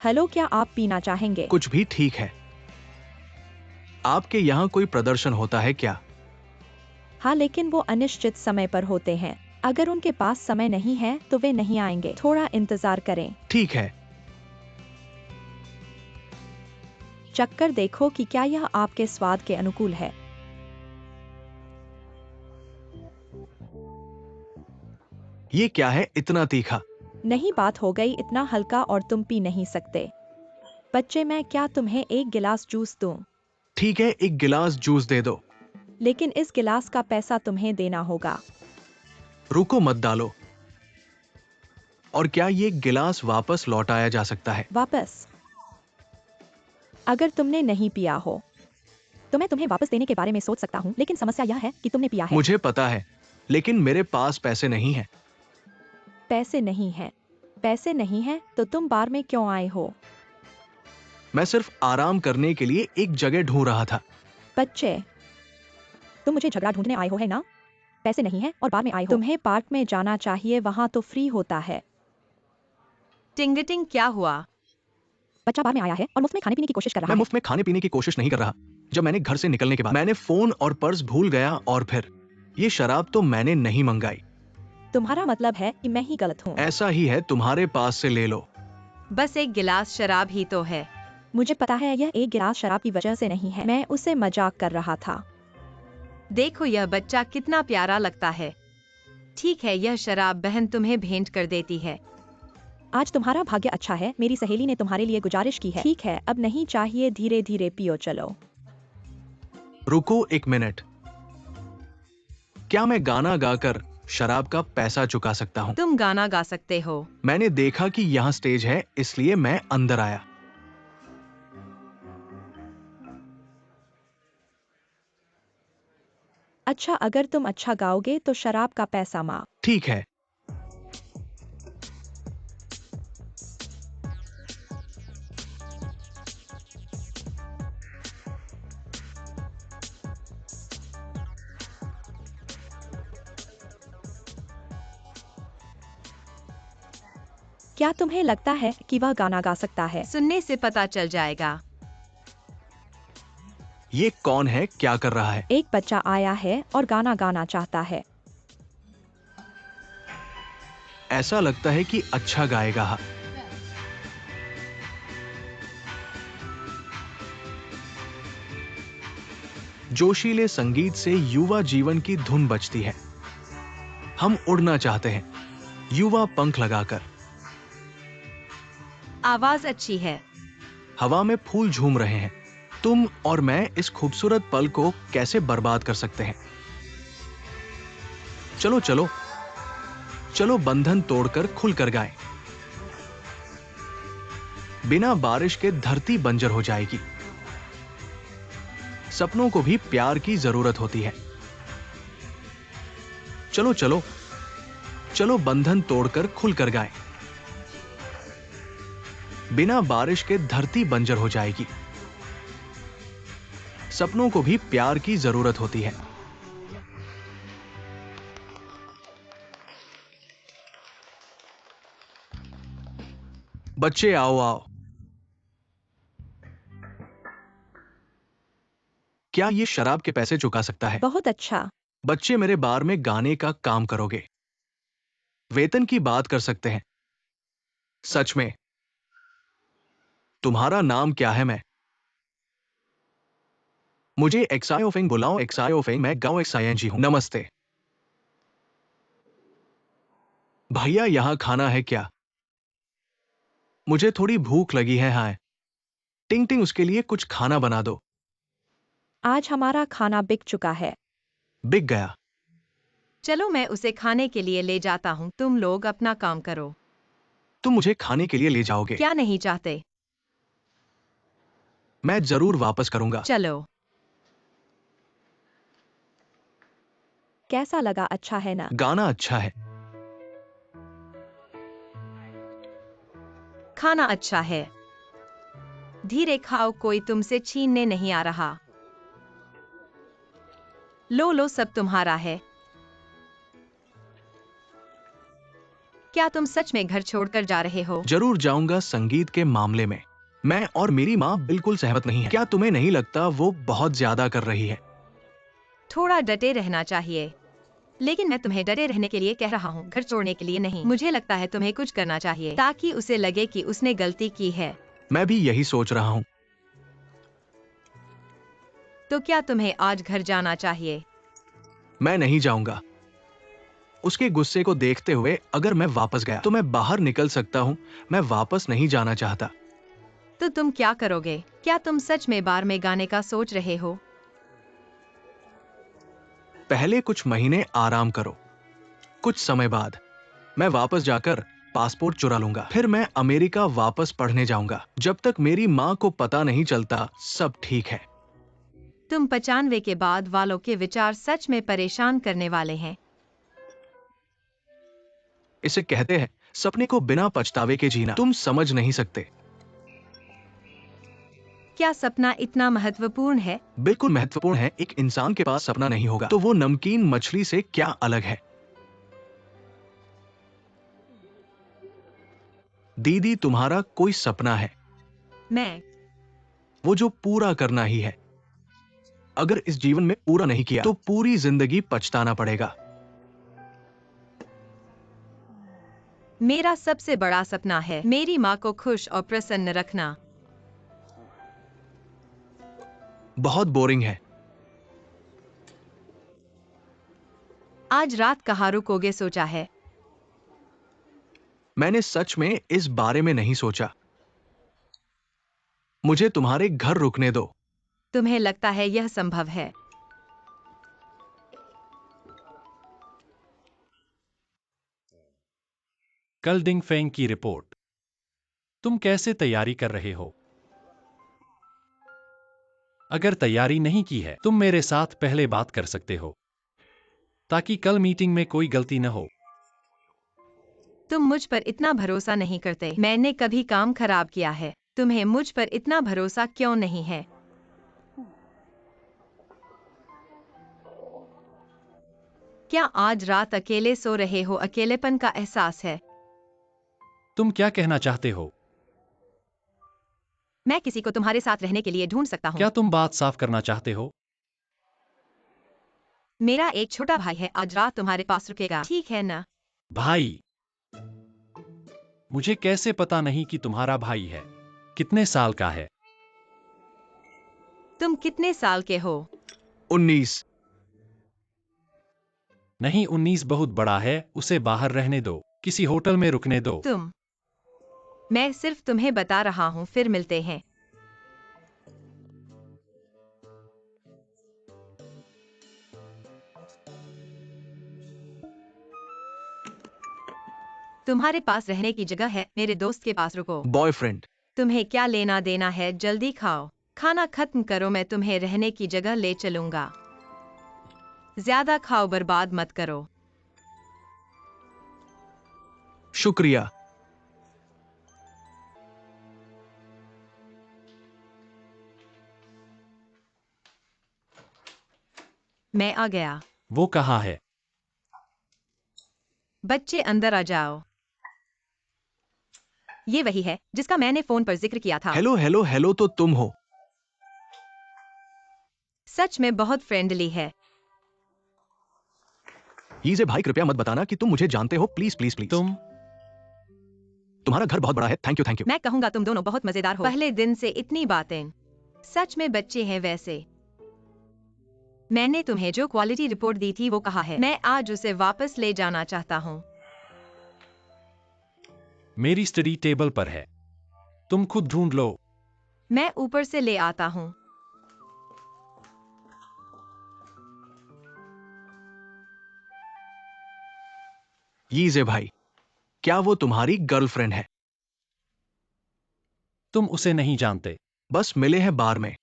Hello, क्या आप पीना चाहेंगे? कुछ भी ठीक है। आपके यहाँ कोई प्रदर्शन होता है क्या? हाँ, लेकिन वो अनिश्चित समय पर होते हैं। अगर उनके पास समय नहीं है तो वे नहीं आएंगे। थोड़ा इंतजार करें। ठीक है। चक्कर देखो कि क्या यह आपके स्वाद के अनुकूल है। ये क्या है इतना तीखा? नहीं, बात हो गई इतना हल्का और तुम पी नहीं सकते। बच्चे, मैं क्या तुम्हें एक गिलास जूस दूं? ठीक है, एक गिलास जूस दे दो। लेकिन इस गिलास का पैसा तुम्हें देना होगा। रुको, मत डालो। और क्या ये गिलास वापस लौटाया जा सकता है? वापस? अगर तुमने नहीं पिया हो तो मैं तुम्हें वापस देने के बारे में सोच सकता हूँ, लेकिन समस्या यह है कि तुमने पिया है। मुझे पता है, लेकिन मेरे पास पैसे नहीं हैं। पैसे नहीं है? पैसे नहीं है तो तुम बार में क्यों आए हो? मैं सिर्फ आराम करने के लिए एक जगह ढूंढ रहा था। बच्चे, तुम मुझे झगड़ा ढूंढने आए हो है ना? पैसे नहीं है और बार में आए हो। तुम्हें पार्क में जाना चाहिए, वहां तो फ्री होता है। टिंगटिंग, क्या हुआ? बच्चा बार में आया है और मुफ्त में खाने पीने की कोशिश कर रहा मैं है। मुफ्त में खाने पीने की कोशिश नहीं कर रहा। जब मैंने घर से निकलने के बाद मैंने फोन और पर्स भूल गया और फिर ये शराब तो मैंने नहीं मंगाई। तुम्हारा मतलब है कि मैं ही गलत हूँ? ऐसा ही है, तुम्हारे पास से ले लो। बस एक गिलास शराब ही तो है। मुझे पता है यह एक गिलास शराब की वजह से नहीं है, मैं उससे मजाक कर रहा था। देखो यह बच्चा कितना प्यारा लगता है। ठीक है, यह शराब बहन तुम्हें भेंट कर देती है। आज तुम्हारा भाग्य अच्छा है, मेरी सहेली ने तुम्हारे लिए गुजारिश की है। ठीक है, अब नहीं चाहिए, धीरे धीरे पियो, चलो। रुको एक मिनट। क्या मैं गाना गाकर शराब का पैसा चुका सकता हूँ? तुम गाना गा सकते हो। मैंने देखा कि यहाँ स्टेज है, इसलिए मैं अंदर आया। अच्छा, अगर तुम अच्छा गाओगे तो शराब का पैसा माँ। ठीक है। क्या तुम्हें लगता है कि वह गाना गा सकता है? सुनने से पता चल जाएगा। ये कौन है, क्या कर रहा है? एक बच्चा आया है और गाना गाना चाहता है। ऐसा लगता है कि अच्छा गाएगा। जोशीले संगीत से युवा जीवन की धुन बजती है। हम उड़ना चाहते हैं, युवा पंख लगाकर। आवाज अच्छी है। हवा में फूल झूम रहे हैं। तुम और मैं इस खूबसूरत पल को कैसे बर्बाद कर सकते हैं? चलो चलो चलो, बंधन तोड़कर खुलकर गाएं। बिना बारिश के धरती बंजर हो जाएगी। सपनों को भी प्यार की जरूरत होती है। चलो चलो चलो, बंधन तोड़कर खुलकर गाएं। बिना बारिश के धरती बंजर हो जाएगी। सपनों को भी प्यार की जरूरत होती है। बच्चे आओ आओ। क्या ये शराब के पैसे चुका सकता है? बहुत अच्छा। बच्चे, मेरे बार में गाने का काम करोगे? वेतन की बात कर सकते हैं। सच में? तुम्हारा नाम क्या है? मुझे एक्सायोफिंग बुलाओ। एक्सायोफिंग, मैं गांव एक्सायनजी हूं। नमस्ते भैया, यहां खाना है क्या? मुझे थोड़ी भूख लगी है। हाँ, टिंग टिंग, उसके लिए कुछ खाना बना दो। आज हमारा खाना बिक चुका है। बिक गया? चलो मैं उसे खाने के लिए ले जाता हूँ, तुम लोग अपना काम करो। तुम मुझे खाने के लिए ले जाओगे? क्या नहीं चाहते? मैं जरूर वापस करूंगा। चलो। कैसा लगा? अच्छा है ना? गाना अच्छा है। खाना अच्छा है। धीरे खाओ, कोई तुमसे छीनने नहीं आ रहा। लो लो, सब तुम्हारा है। क्या तुम सच में घर छोड़कर जा रहे हो? जरूर जाऊंगा। संगीत के मामले में मैं और मेरी माँ बिल्कुल सहमत नहीं है। क्या तुम्हें नहीं लगता वो बहुत ज्यादा कर रही है? थोड़ा डटे रहना चाहिए। लेकिन मैं तुम्हें डरे रहने के लिए कह रहा हूँ, घर छोड़ने के लिए नहीं। मुझे लगता है तुम्हें कुछ करना चाहिए ताकि उसे लगे कि उसने गलती की है। मैं भी यही सोच रहा हूँ। तो क्या तुम्हें आज घर जाना चाहिए? मैं नहीं जाऊंगा। उसके गुस्से को देखते हुए अगर मैं वापस गया तो मैं बाहर निकल सकता हूँ। मैं वापस नहीं जाना चाहता। तो तुम क्या करोगे? क्या तुम सच में बार में गाने का सोच रहे हो? पहले कुछ महीने आराम करो। कुछ समय बाद मैं वापस जाकर पासपोर्ट चुरा लूंगा। फिर मैं अमेरिका वापस पढ़ने जाऊंगा। जब तक मेरी माँ को पता नहीं चलता सब ठीक है। तुम 95 के बाद वालों के विचार सच में परेशान करने वाले हैं। इसे कहते हैं सपने को बिना पछतावे के जीना। तुम समझ नहीं सकते। क्या सपना इतना महत्वपूर्ण है? बिल्कुल महत्वपूर्ण है। एक इंसान के पास सपना नहीं होगा तो वो नमकीन मछली से क्या अलग है? दीदी, तुम्हारा कोई सपना है मैं वो जो पूरा करना ही है। अगर इस जीवन में पूरा नहीं किया तो पूरी जिंदगी पछताना पड़ेगा। मेरा सबसे बड़ा सपना है मेरी माँ को खुश और प्रसन्न रखना। बहुत बोरिंग है। आज रात कहाँ रुकोगे सोचा है? मैंने सच में इस बारे में नहीं सोचा। मुझे तुम्हारे घर रुकने दो। तुम्हें लगता है यह संभव है? कल डिंग फेंग की रिपोर्ट। तुम कैसे तैयारी कर रहे हो? अगर तैयारी नहीं की है तुम मेरे साथ पहले बात कर सकते हो ताकि कल मीटिंग में कोई गलती न हो। तुम मुझ पर इतना भरोसा नहीं करते। मैंने कभी काम खराब किया है? तुम्हें मुझ पर इतना भरोसा क्यों नहीं है? क्या आज रात अकेले सो रहे हो? अकेलेपन का एहसास है? तुम क्या कहना चाहते हो? मैं किसी को तुम्हारे साथ रहने के लिए ढूंढ सकता हूँ। क्या तुम बात साफ करना चाहते हो? मेरा एक छोटा भाई है, आज रात तुम्हारे पास रुकेगा, ठीक है ना? भाई? मुझे कैसे पता नहीं कि तुम्हारा भाई है? कितने साल का है? तुम कितने साल के हो? 19। नहीं, 19 बहुत बड़ा है। उसे बाहर रहने दो, किसी होटल में रुकने दो। मैं सिर्फ तुम्हें बता रहा हूँ, फिर मिलते हैं। तुम्हारे पास रहने की जगह है, मेरे दोस्त के पास रुको। बॉयफ्रेंड। तुम्हें क्या लेना देना है? जल्दी खाओ, खाना खत्म करो, मैं तुम्हें रहने की जगह ले चलूंगा। ज्यादा खाओ, बर्बाद मत करो। शुक्रिया। मैं आ गया। वो कहाँ है? बच्चे अंदर आ जाओ। ये वही है जिसका मैंने फोन पर जिक्र किया था। हेलो हेलो हेलो, तो तुम हो? सच में बहुत फ्रेंडली है। यीजे भाई, कृपया मत बताना कि तुम मुझे जानते हो। Please please please. तुम्हारा घर बहुत बड़ा है। Thank you thank you. मैं कहूंगा तुम दोनों बहुत मजेदार हो। पहले दिन से इतनी बातें। सच में बच्चे हैं वैसे। मैंने तुम्हें जो क्वालिटी रिपोर्ट दी थी वो कहाँ है? मैं आज उसे वापस ले जाना चाहता हूँ। मेरी स्टडी टेबल पर है, तुम खुद ढूंढ लो। मैं ऊपर से ले आता हूँ। यीजे भाई, क्या वो तुम्हारी गर्लफ्रेंड है? तुम उसे नहीं जानते। बस मिले हैं बार में।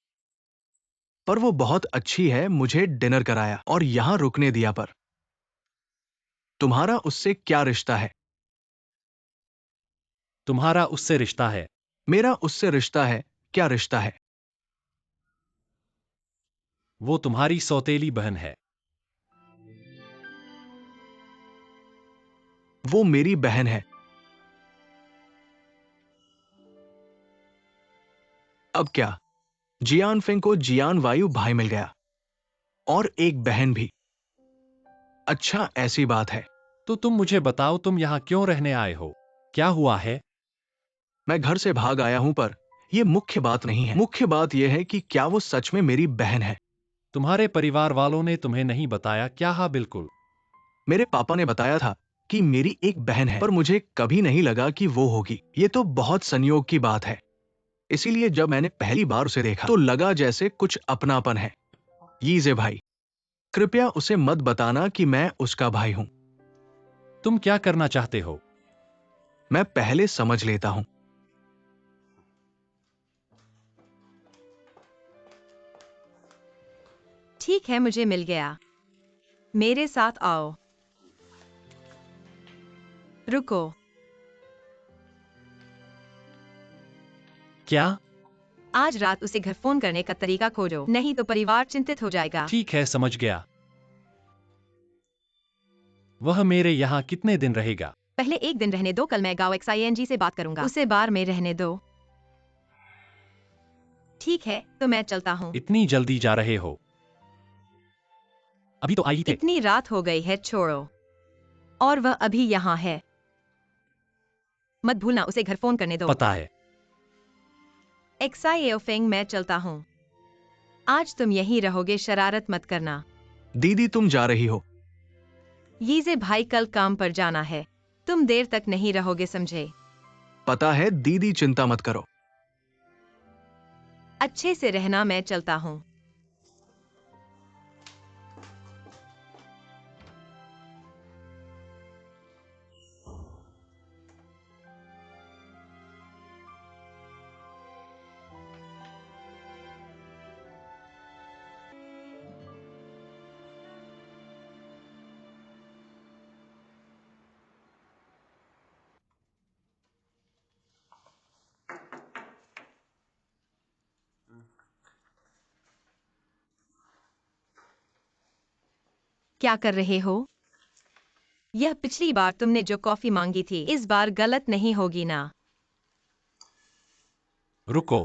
पर वो बहुत अच्छी है, मुझे डिनर कराया और यहां रुकने दिया। पर तुम्हारा उससे क्या रिश्ता है? तुम्हारा उससे रिश्ता है? मेरा उससे रिश्ता है। क्या रिश्ता है? वो तुम्हारी सौतेली बहन है। वो मेरी बहन है। अब क्या, जियान फेंग को जियान वायु भाई मिल गया और एक बहन भी। अच्छा, ऐसी बात है। तो तुम मुझे बताओ, तुम यहाँ क्यों रहने आए हो? क्या हुआ है? मैं घर से भाग आया हूं, पर यह मुख्य बात नहीं है। मुख्य बात यह है कि क्या वो सच में मेरी बहन है। तुम्हारे परिवार वालों ने तुम्हें नहीं बताया क्या? हाँ बिल्कुल। मेरे पापा ने बताया था कि मेरी एक बहन है, पर मुझे कभी नहीं लगा कि वो होगी। ये तो बहुत संयोग की बात है। इसीलिए जब मैंने पहली बार उसे देखा तो लगा जैसे कुछ अपनापन है। यीजे भाई, कृपया उसे मत बताना कि मैं उसका भाई हूं। तुम क्या करना चाहते हो? मैं पहले समझ लेता हूं। ठीक है, मुझे मिल गया। मेरे साथ आओ। रुको। क्या? आज रात उसे घर फोन करने का तरीका खोजो, नहीं तो परिवार चिंतित हो जाएगा। ठीक है, समझ गया। वह मेरे यहाँ कितने दिन रहेगा? पहले एक दिन रहने दो, कल मैं गाँव XING से बात करूंगा। उसे बार में रहने दो। ठीक है, तो मैं चलता हूँ। इतनी जल्दी जा रहे हो? अभी तो आई थे। इतनी रात हो गई है, छोड़ो। और वह अभी यहाँ है। मत भूलना उसे घर फोन करने दो। पता है। XIAO फेंग, मैं चलता हूँ। आज तुम यहीं रहोगे, शरारत मत करना। दीदी, तुम जा रही हो? यीजे भाई, कल काम पर जाना है। तुम देर तक नहीं रहोगे, समझे? पता है दीदी, चिंता मत करो। अच्छे से रहना, मैं चलता हूँ। क्या कर रहे हो? यह पिछली बार तुमने जो कॉफी मांगी थी, इस बार गलत नहीं होगी ना? रुको,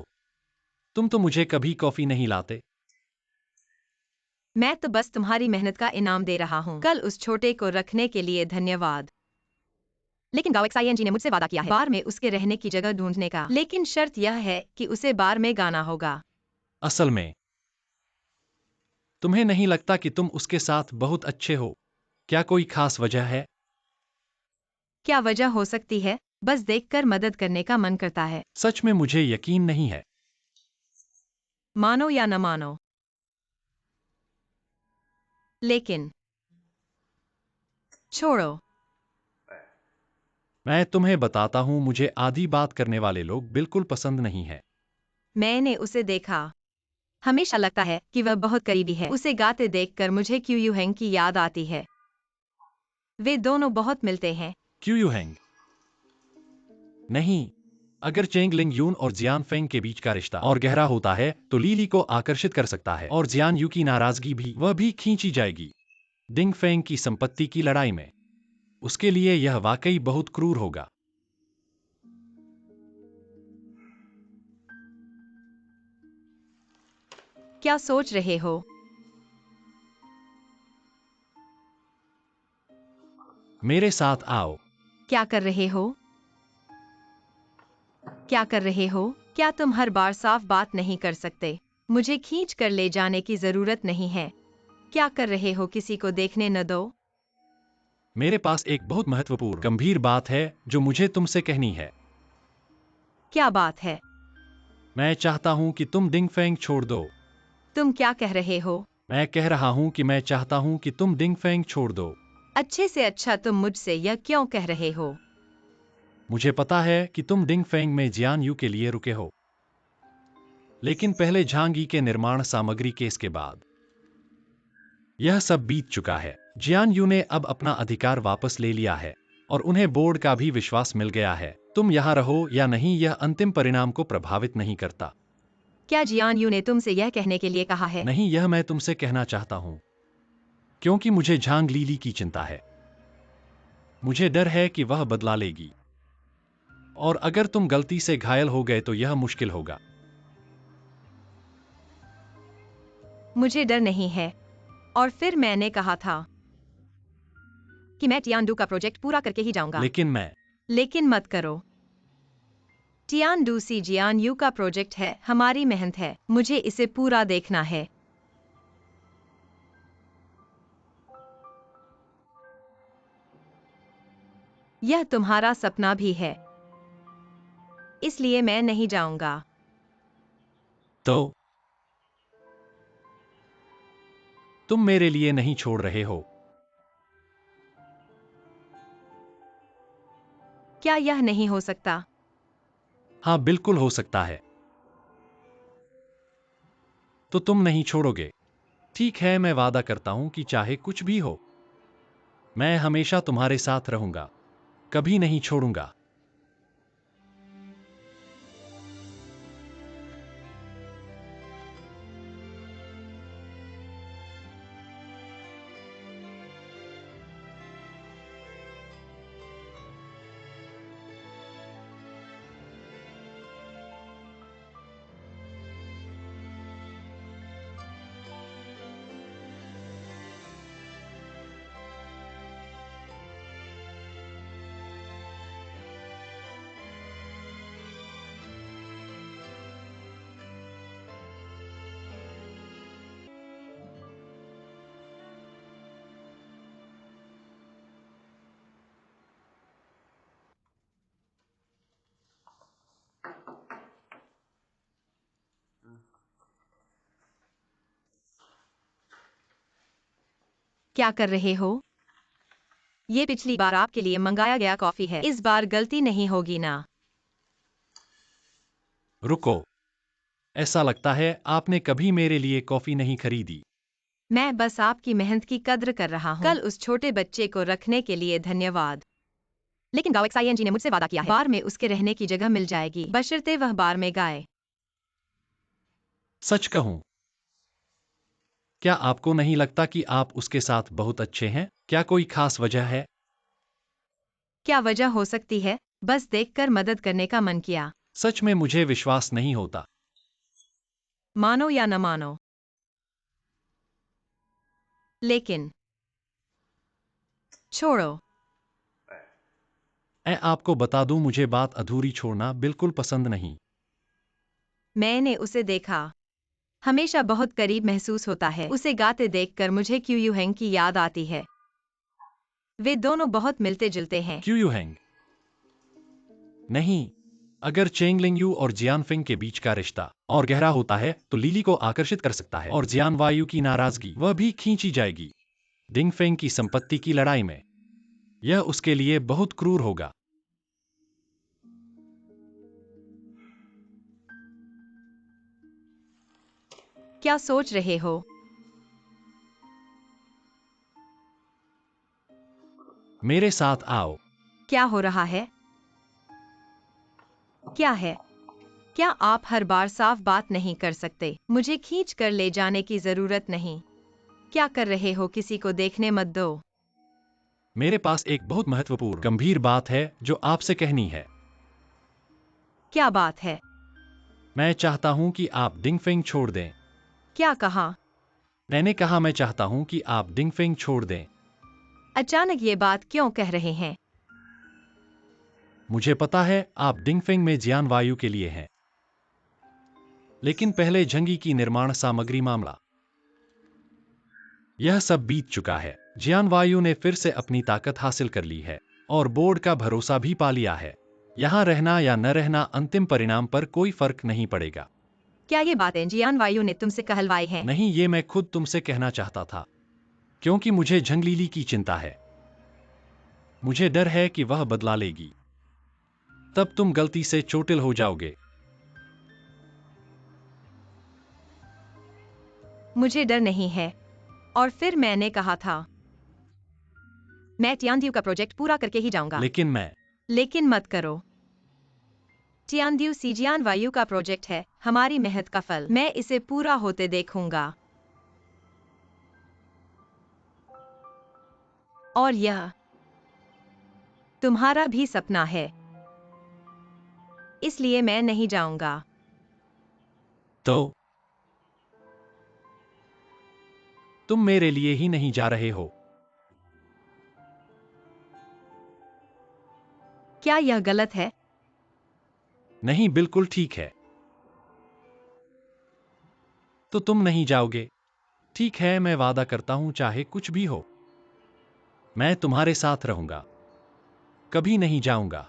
तुम तो मुझे कभी कॉफी नहीं लाते। मैं तो बस तुम्हारी मेहनत का इनाम दे रहा हूँ। कल उस छोटे को रखने के लिए धन्यवाद। लेकिन गाँव XING ने मुझसे वादा किया है बार में उसके रहने की जगह ढूंढने का। लेकिन शर्त यह है कि उसे बार में गाना होगा। असल में तुम्हें नहीं लगता कि तुम उसके साथ बहुत अच्छे हो? क्या कोई खास वजह है? क्या वजह हो सकती है? बस देखकर मदद करने का मन करता है। सच में मुझे यकीन नहीं है। मानो या न मानो। लेकिन छोड़ो। मैं तुम्हें बताता हूं, मुझे आधी बात करने वाले लोग बिल्कुल पसंद नहीं है। मैंने उसे देखा। हमेशा लगता है कि वह बहुत करीबी है। उसे गाते देखकर मुझे क्यू यूहेंग की याद आती है। वे दोनों बहुत मिलते हैं। क्यों यूहेंग? नहीं, अगर चेंग लिंग यून और जियान फेंग के बीच का रिश्ता और गहरा होता है तो लीली को आकर्षित कर सकता है और जियान यू की नाराजगी भी वह भी खींची जाएगी। डिंग फेंग की संपत्ति की लड़ाई में उसके लिए यह वाकई बहुत क्रूर होगा। क्या सोच रहे हो? मेरे साथ आओ। क्या कर रहे हो? क्या कर रहे हो? क्या तुम हर बार साफ बात नहीं कर सकते? मुझे खींच कर ले जाने की जरूरत नहीं है। क्या कर रहे हो? किसी को देखने न दो। मेरे पास एक बहुत महत्वपूर्ण गंभीर बात है जो मुझे तुमसे कहनी है। क्या बात है? मैं चाहता हूं कि तुम डिंग फेंग छोड़ दो। तुम क्या कह रहे हो? मैं कह रहा हूं कि मैं चाहता हूं कि तुम डिंग फेंग छोड़ दो। अच्छे से अच्छा, तुम मुझसे यह क्यों कह रहे हो? मुझे पता है कि तुम डिंग फेंग में जियान यू के लिए रुके हो, लेकिन पहले झांगी के निर्माण सामग्री केस के बाद यह सब बीत चुका है। जियान यू ने अब अपना अधिकार वापस ले लिया है और उन्हें बोर्ड का भी विश्वास मिल गया है। तुम यहाँ रहो या नहीं, यह अंतिम परिणाम को प्रभावित नहीं करता। क्या जियान यू ने तुमसे यह कहने के लिए कहा है? नहीं, यह मैं तुमसे कहना चाहता हूं क्योंकि मुझे झांग लीली की चिंता है। मुझे डर है कि वह बदला लेगी और अगर तुम गलती से घायल हो गए तो यह मुश्किल होगा। मुझे डर नहीं है। और फिर मैंने कहा था कि मैं टियानडू का प्रोजेक्ट पूरा करके ही जाऊंगा। लेकिन मत करो। टियानडू सीजियानयू का प्रोजेक्ट है, हमारी मेहनत है, मुझे इसे पूरा देखना है। यह तुम्हारा सपना भी है, इसलिए मैं नहीं जाऊंगा। तो तुम मेरे लिए नहीं छोड़ रहे हो? क्या यह नहीं हो सकता? हाँ, बिल्कुल हो सकता है। तो तुम नहीं छोड़ोगे? ठीक है, मैं वादा करता हूं कि चाहे कुछ भी हो, मैं हमेशा तुम्हारे साथ रहूंगा, कभी नहीं छोड़ूंगा। क्या कर रहे हो? ये पिछली बार आपके लिए मंगाया गया कॉफी है, इस बार गलती नहीं होगी ना? रुको, ऐसा लगता है आपने कभी मेरे लिए कॉफी नहीं खरीदी। मैं बस आपकी मेहनत की कद्र कर रहा हूँ। कल उस छोटे बच्चे को रखने के लिए धन्यवाद। लेकिन गाओ ने मुझसे वादा किया है, बार में उसके रहने की जगह मिल जाएगी, बशर्ते वह बार में गाए। सच कहूं, क्या आपको नहीं लगता कि आप उसके साथ बहुत अच्छे हैं? क्या कोई खास वजह है? क्या वजह हो सकती है? बस देखकर मदद करने का मन किया। सच में मुझे विश्वास नहीं होता। मानो या न मानो, लेकिन छोड़ो। मैं आपको बता दूं, मुझे बात अधूरी छोड़ना बिल्कुल पसंद नहीं। मैंने उसे देखा, हमेशा बहुत करीब महसूस होता है। उसे गाते देखकर मुझे क्यू यूहेंग की याद आती है। वे दोनों बहुत मिलते जुलते हैं। क्यू यूहेंग? नहीं, अगर चेंगलिंग और जियानफिंग के बीच का रिश्ता और गहरा होता है तो लिली को आकर्षित कर सकता है, और जियान वायु की नाराजगी वह भी खींची जाएगी डिंगफेंग की संपत्ति की लड़ाई में। यह उसके लिए बहुत क्रूर होगा। क्या सोच रहे हो? मेरे साथ आओ। क्या हो रहा है? क्या है? क्या आप हर बार साफ बात नहीं कर सकते? मुझे खींच कर ले जाने की जरूरत नहीं। क्या कर रहे हो? किसी को देखने मत दो। मेरे पास एक बहुत महत्वपूर्ण गंभीर बात है जो आपसे कहनी है। क्या बात है? मैं चाहता हूं कि आप डिंगफेंग छोड़ दें। क्या कहा? मैंने कहा मैं चाहता हूं कि आप डिंगफेंग छोड़ दें। अचानक ये बात क्यों कह रहे हैं? मुझे पता है आप डिंगफेंग में जियान वायु के लिए हैं, लेकिन पहले जंगी की निर्माण सामग्री मामला, यह सब बीत चुका है। जियान वायु ने फिर से अपनी ताकत हासिल कर ली है और बोर्ड का भरोसा भी पा लिया है। यहां रहना या न रहना अंतिम परिणाम पर कोई फर्क नहीं पड़ेगा। क्या ये बातें जियान वायु ने तुमसे कहलवाई हैं? नहीं, ये मैं खुद तुमसे कहना चाहता था, क्योंकि मुझे झंगलीली की चिंता है। मुझे डर है कि वह बदला लेगी, तब तुम गलती से चोटिल हो जाओगे। मुझे डर नहीं है। और फिर मैंने कहा था, मैं टियानड्यू का प्रोजेक्ट पूरा करके ही जाऊंगा। लेकिन मत करो। टियानड्यू सीजियान वायु का प्रोजेक्ट है, हमारी मेहनत का फल। मैं इसे पूरा होते देखूंगा। और यह तुम्हारा भी सपना है, इसलिए मैं नहीं जाऊंगा। तो तुम मेरे लिए ही नहीं जा रहे हो। क्या यह गलत है? नहीं, बिल्कुल ठीक है। तो तुम नहीं जाओगे? ठीक है, मैं वादा करता हूं, चाहे कुछ भी हो मैं तुम्हारे साथ रहूंगा, कभी नहीं जाऊंगा।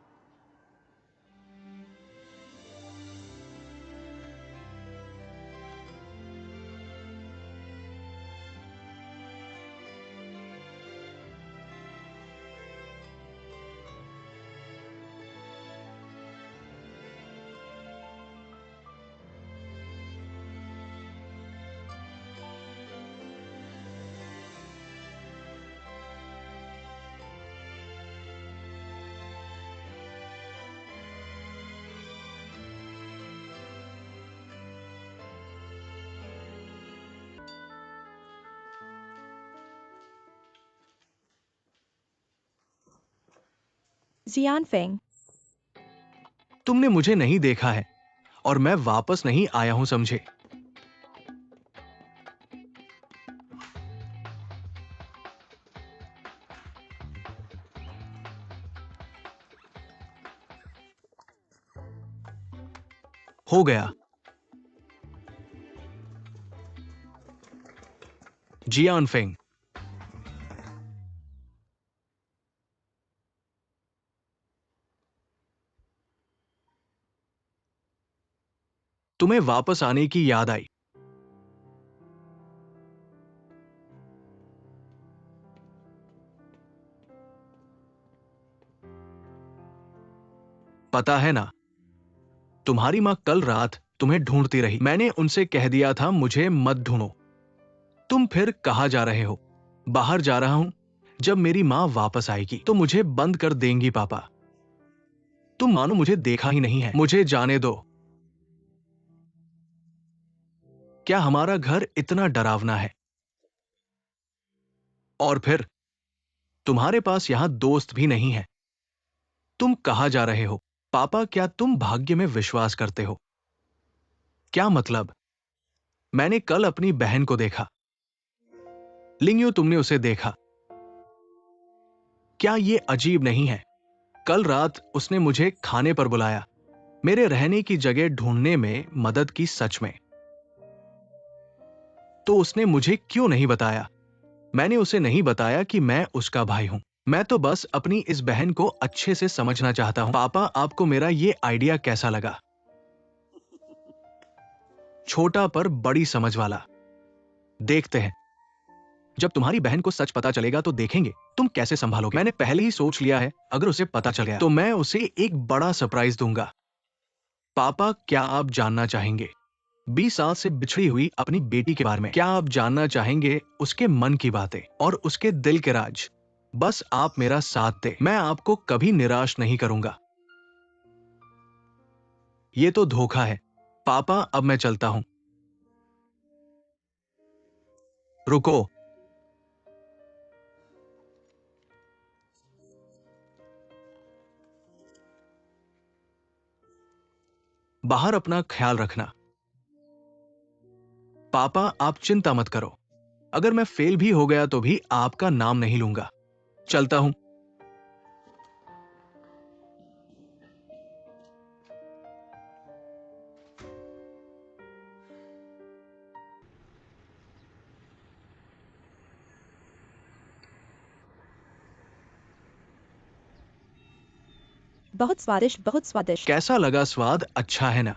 जियान फेंग, तुमने मुझे नहीं देखा है और मैं वापस नहीं आया हूं, समझे? हो गया। जियान फेंग, तुम्हें वापस आने की याद आई। पता है ना, तुम्हारी मां कल रात तुम्हें ढूंढती रही। मैंने उनसे कह दिया था मुझे मत ढूंढो। तुम फिर कहां जा रहे हो? बाहर जा रहा हूं। जब मेरी मां वापस आएगी तो मुझे बंद कर देंगी पापा। तुम मानो मुझे देखा ही नहीं है। मुझे जाने दो। क्या हमारा घर इतना डरावना है? और फिर तुम्हारे पास यहां दोस्त भी नहीं है। तुम कहां जा रहे हो? पापा, क्या तुम भाग्य में विश्वास करते हो? क्या मतलब? मैंने कल अपनी बहन को देखा। लिंगयू, तुमने उसे देखा। क्या यह अजीब नहीं है? कल रात उसने मुझे खाने पर बुलाया, मेरे रहने की जगह ढूंढने में मदद की। सच में। तो उसने मुझे क्यों नहीं बताया? मैंने उसे नहीं बताया कि मैं उसका भाई हूं। मैं तो बस अपनी इस बहन को अच्छे से समझना चाहता हूं। पापा, आपको मेरा ये आइडिया कैसा लगा? छोटा पर बड़ी समझ वाला। देखते हैं, जब तुम्हारी बहन को सच पता चलेगा तो देखेंगे तुम कैसे संभालोगे। मैंने पहले ही सोच लिया है, अगर उसे पता चल गया तो मैं उसे एक बड़ा सरप्राइज दूंगा। पापा, क्या आप जानना चाहेंगे 20 साल से बिछड़ी हुई अपनी बेटी के बारे में? क्या आप जानना चाहेंगे उसके मन की बातें और उसके दिल के राज? बस आप मेरा साथ दें, मैं आपको कभी निराश नहीं करूंगा। ये तो धोखा है। पापा, अब मैं चलता हूं। रुको। बाहर अपना ख्याल रखना। पापा, आप चिंता मत करो। अगर मैं फेल भी हो गया तो भी आपका नाम नहीं लूंगा। चलता हूं। बहुत स्वादिष्ट, बहुत स्वादिष्ट। कैसा लगा स्वाद? अच्छा है ना?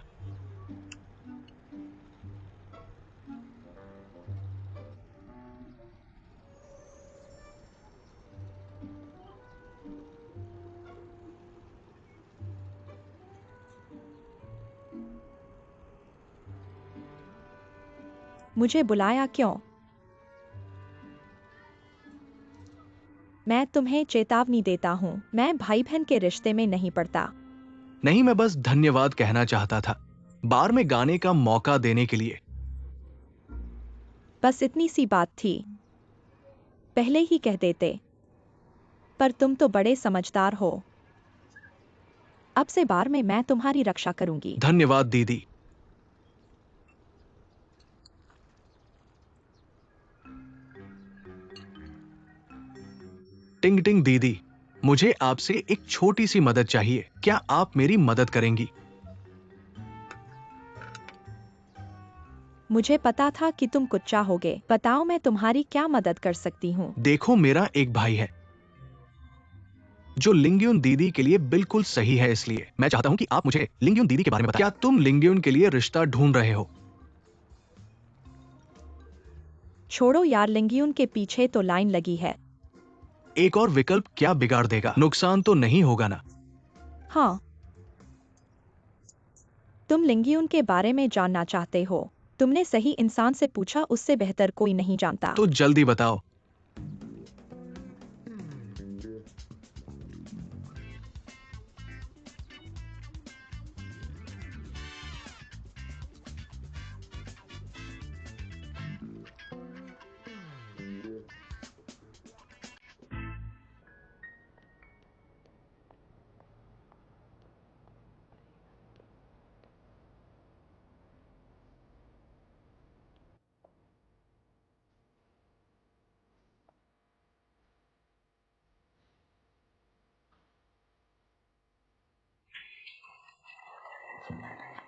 मुझे बुलाया क्यों? मैं तुम्हें चेतावनी देता हूँ, मैं भाई बहन के रिश्ते में नहीं पड़ता। नहीं, मैं बस धन्यवाद कहना चाहता था, बार में गाने का मौका देने के लिए। बस इतनी सी बात थी, पहले ही कह देते। पर तुम तो बड़े समझदार हो। अब से बार में मैं तुम्हारी रक्षा करूंगी। धन्यवाद दीदी। टिंग टिंग दीदी, मुझे आपसे एक छोटी सी मदद चाहिए। क्या आप मेरी मदद करेंगी? मुझे पता था कि तुम कुछ चाहोगे। बताओ मैं तुम्हारी क्या मदद कर सकती हूँ। देखो, मेरा एक भाई है जो लिंग्यून दीदी के लिए बिल्कुल सही है, इसलिए मैं चाहता हूँ कि आप मुझे लिंग्यून दीदी के बारे में बताएं। क्या तुम लिंग्यून के लिए रिश्ता ढूंढ रहे हो? छोड़ो यार, लिंगियुन के पीछे तो लाइन लगी है। एक और विकल्प क्या बिगाड़ देगा? नुकसान तो नहीं होगा ना? हाँ, तुम लिंगियुन के बारे में जानना चाहते हो। तुमने सही इंसान से पूछा, उससे बेहतर कोई नहीं जानता। तो जल्दी बताओ।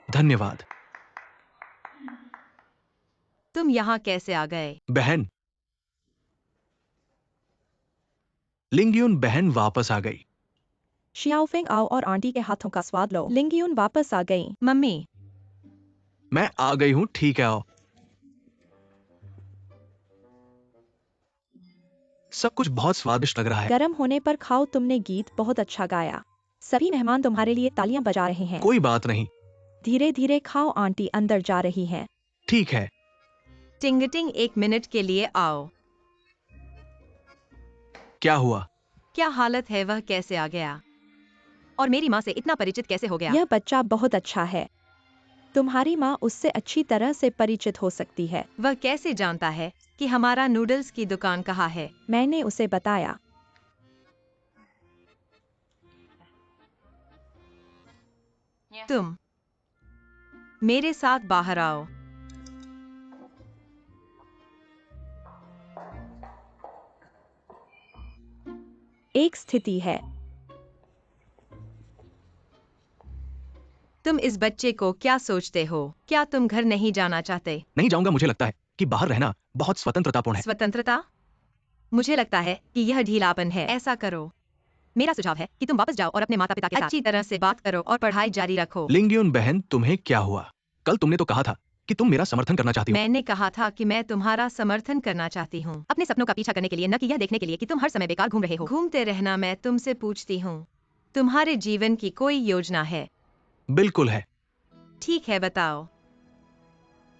धन्यवाद। तुम यहाँ कैसे आ गए? बहन, लिंग्यून बहन वापस आ गई। शियाओफेंग आओ और आंटी के हाथों का स्वाद लो। लिंगियुन वापस आ गई। मम्मी, मैं आ गई हूँ, ठीक है, आओ। सब कुछ बहुत स्वादिष्ट लग रहा है। गरम होने पर खाओ। तुमने गीत बहुत अच्छा गाया। सभी मेहमान तुम्हारे लिए तालियां बजा रहे हैं। कोई बात नहीं। धीरे धीरे खाओ, आंटी अंदर जा रही हैं। ठीक है। टिंगटिंग 1 मिनट के लिए आओ। क्या हुआ? क्या हालत है? वह कैसे आ गया? और मेरी माँ से इतना परिचित कैसे हो गया? यह बच्चा बहुत अच्छा है। तुम्हारी माँ उससे अच्छी तरह से परिचित हो सकती है। वह कैसे जानता है कि हमारा नूडल्स की दुकान कहाँ है? मैंने उसे बताया। तुम मेरे साथ बाहर आओ। एक स्थिति है। तुम इस बच्चे को क्या सोचते हो? क्या तुम घर नहीं जाना चाहते? नहीं जाऊंगा। मुझे लगता है कि बाहर रहना बहुत स्वतंत्रतापूर्ण है। स्वतंत्रता? मुझे लगता है कि यह ढीलापन है। ऐसा करो, मेरा सुझाव है कि तुम वापस जाओ और अपने माता पिता के साथ अच्छी तरह से बात करो और पढ़ाई जारी रखो। लिंग्यून बहन, तुम्हें क्या हुआ? कल तुमने तो कहा था कि तुम मेरा समर्थन करना चाहती हो। मैंने कहा था कि मैं तुम्हारा समर्थन करना चाहती हूँ, अपने सपनों का पीछा करने के लिए, न कि यह देखने के लिए कि तुम हर समय बेकार घूम रहे हो। घूमते रहना। मैं तुमसे पूछती हूँ, तुम्हारे जीवन की कोई योजना है? बिल्कुल है। ठीक है, बताओ।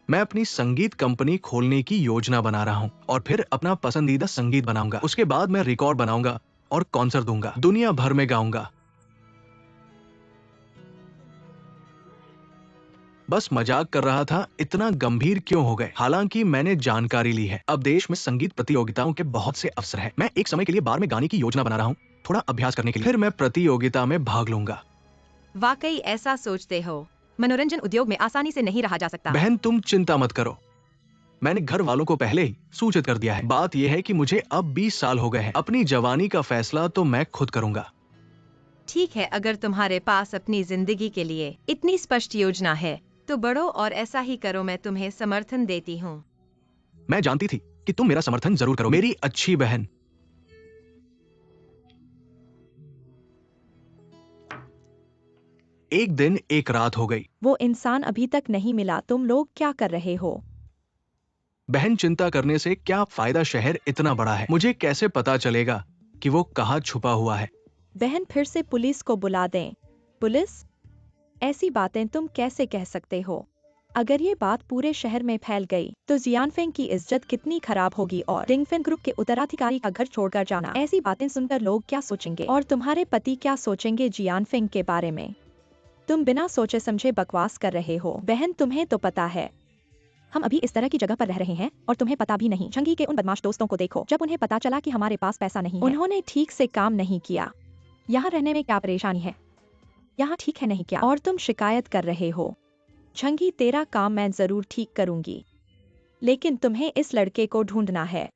मैं अपनी संगीत कंपनी खोलने की योजना बना रहा हूँ और फिर अपना पसंदीदा संगीत बनाऊंगा। उसके बाद मैं रिकॉर्ड बनाऊंगा और कॉन्सर्ट दूंगा, दुनिया भर में गाऊंगा। बस मजाक कर रहा था। इतना गंभीर क्यों हो गए? हालांकि मैंने जानकारी ली है, अब देश में संगीत प्रतियोगिताओं के बहुत से अवसर हैं। मैं एक समय के लिए बार में गाने की योजना बना रहा हूँ, थोड़ा अभ्यास करने के लिए। फिर मैं प्रतियोगिता में भाग लूंगा। वाकई ऐसा सोचते हो? मनोरंजन उद्योग में आसानी से नहीं रहा जा सकता। बहन, तुम चिंता मत करो। मैंने घर वालों को पहले ही सूचित कर दिया है। बात यह है कि मुझे अब 20 साल हो गए हैं। अपनी जवानी का फैसला तो मैं खुद करूंगा। ठीक है, अगर तुम्हारे पास अपनी जिंदगी के लिए इतनी स्पष्ट योजना है तो बढ़ो और ऐसा ही करो। मैं तुम्हें समर्थन देती हूँ। मैं जानती थी कि तुम मेरा समर्थन जरूर करोगे, मेरी अच्छी बहन। एक दिन एक रात हो गई। वो इंसान अभी तक नहीं मिला। तुम लोग क्या कर रहे हो? बहन, चिंता करने से क्या फायदा? शहर इतना बड़ा है, मुझे कैसे पता चलेगा कि वो कहाँ छुपा हुआ है? बहन, फिर से पुलिस को बुला दें। पुलिस? ऐसी बातें तुम कैसे कह सकते हो? अगर ये बात पूरे शहर में फैल गई तो जियानफेंग की इज्जत कितनी खराब होगी। और डिंगफेन ग्रुप के उत्तराधिकारी का घर छोड़कर जाना, ऐसी बातें सुनकर लोग क्या सोचेंगे? और तुम्हारे पति क्या सोचेंगे जियानफेंग के बारे में? तुम बिना सोचे समझे बकवास कर रहे हो। बहन, तुम्हें तो पता है हम अभी इस तरह की जगह पर रह रहे हैं और तुम्हें पता भी नहीं। चंगी के उन बदमाश दोस्तों को देखो। जब उन्हें पता चला कि हमारे पास पैसा नहीं है, उन्होंने ठीक से काम नहीं किया। यहाँ रहने में क्या परेशानी है? यहाँ ठीक है नहीं क्या? और तुम शिकायत कर रहे हो। झंगी, तेरा काम मैं जरूर ठीक करूंगी, लेकिन तुम्हें इस लड़के को ढूंढना है।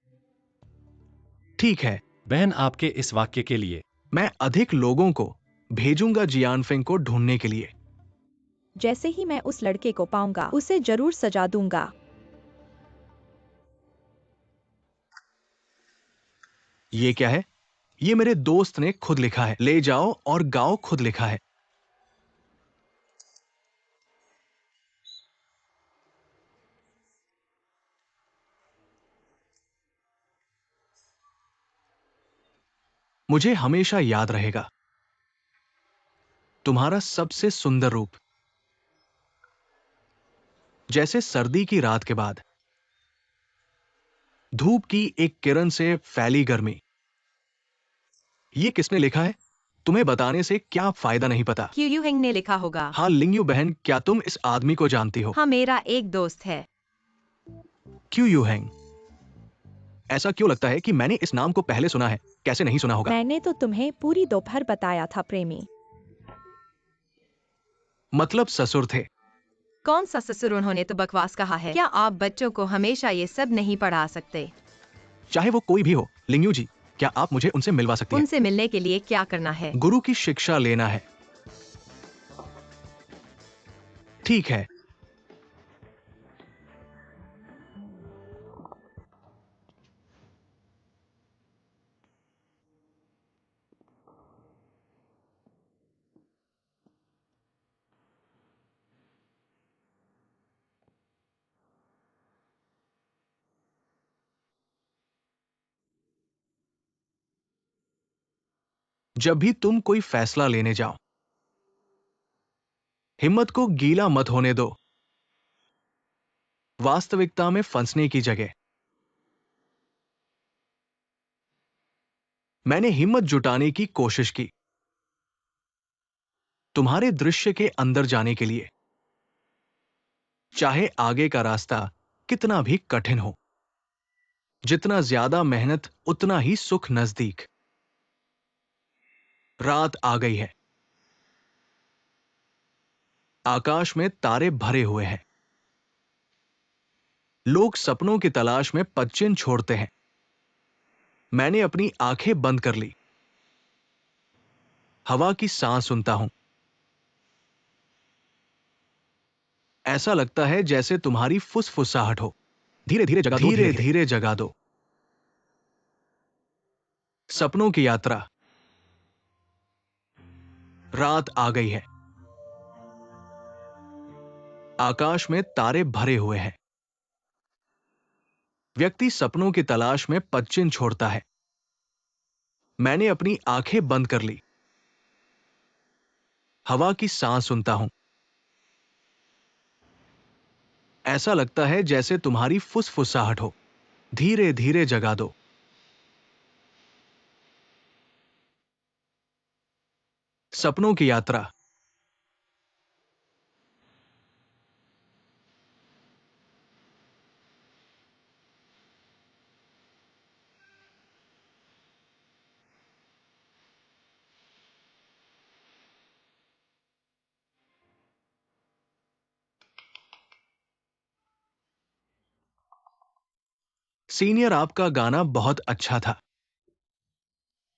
ठीक है, बहन, आपके इस वाक्य के लिए मैं अधिक लोगों को भेजूंगा जियानफेंग को ढूंढने के लिए। जैसे ही मैं उस लड़के को पाऊंगा उसे जरूर सजा दूंगा। ये क्या है? ये मेरे दोस्त ने खुद लिखा है। ले जाओ और गाओ खुद लिखा है। मुझे हमेशा याद रहेगा तुम्हारा सबसे सुंदर रूप, जैसे सर्दी की रात के बाद धूप की एक किरण से फैली गर्मी। ये किसने लिखा है? तुम्हें बताने से क्या फायदा नहीं पता। क्यू यू हेंग ने लिखा होगा। हाँ लिंगयू बहन, क्या तुम इस आदमी को जानती हो? हाँ, मेरा एक दोस्त है। Q U hang. ऐसा क्यों लगता है कि मैंने इस नाम को पहले सुना है? कैसे नहीं सुना होगा? मैंने तो तुम्हें पूरी दोपहर बताया था प्रेमी। मतलब ससुर थे। कौन सा ससुर? उन्होंने तो बकवास कहा है। क्या आप बच्चों को हमेशा ये सब नहीं पढ़ा सकते? चाहे वो कोई भी हो। लिंगयू जी, क्या आप मुझे उनसे मिलवा सकती हैं? उनसे मिलने के लिए क्या करना है? गुरु की शिक्षा लेना है। ठीक है। जब भी तुम कोई फैसला लेने जाओ, हिम्मत को गीला मत होने दो। वास्तविकता में फंसने की जगह मैंने हिम्मत जुटाने की कोशिश की तुम्हारे दृश्य के अंदर जाने के लिए, चाहे आगे का रास्ता कितना भी कठिन हो। जितना ज्यादा मेहनत उतना ही सुख नजदीक। रात आ गई है। आकाश में तारे भरे हुए हैं। लोग सपनों की तलाश में पदचिन्ह छोड़ते हैं। मैंने अपनी आंखें बंद कर ली। हवा की सांस सुनता हूं। ऐसा लगता है जैसे तुम्हारी फुसफुसाहट हो। धीरे धीरे जगा दो, धीरे धीरे जगा दो। सपनों की यात्रा। रात आ गई है। आकाश में तारे भरे हुए हैं। व्यक्ति सपनों की तलाश में पदचिन्ह छोड़ता है। मैंने अपनी आंखें बंद कर ली। हवा की सांस सुनता हूं। ऐसा लगता है जैसे तुम्हारी फुसफुसाहट हो। धीरे धीरे जगा दो। सपनों की यात्रा। सीनियर, आपका गाना बहुत अच्छा था।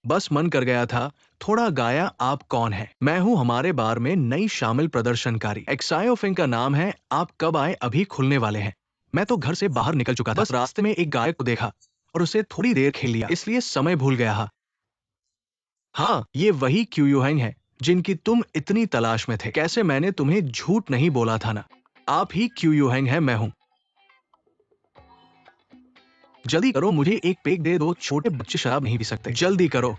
बस मन कर गया था थोड़ा गाया। आप कौन है? मैं हूं हमारे बार में नई शामिल प्रदर्शनकारी। एक्सायोफिंग का नाम है। आप कब आए? अभी खुलने वाले हैं। मैं तो घर से बाहर निकल चुका था। बस रास्ते में एक गायक को देखा और उसे थोड़ी देर खेल लिया, इसलिए समय भूल गया। हाँ, ये वही क्यू युहांग है जिनकी तुम इतनी तलाश में थे। कैसे मैंने तुम्हें झूठ नहीं बोला था ना? आप ही क्यू युहांग है। मैं हूं। जल्दी करो, मुझे एक पेग दे दो। छोटे बच्चे शराब नहीं पी सकते। जल्दी करो।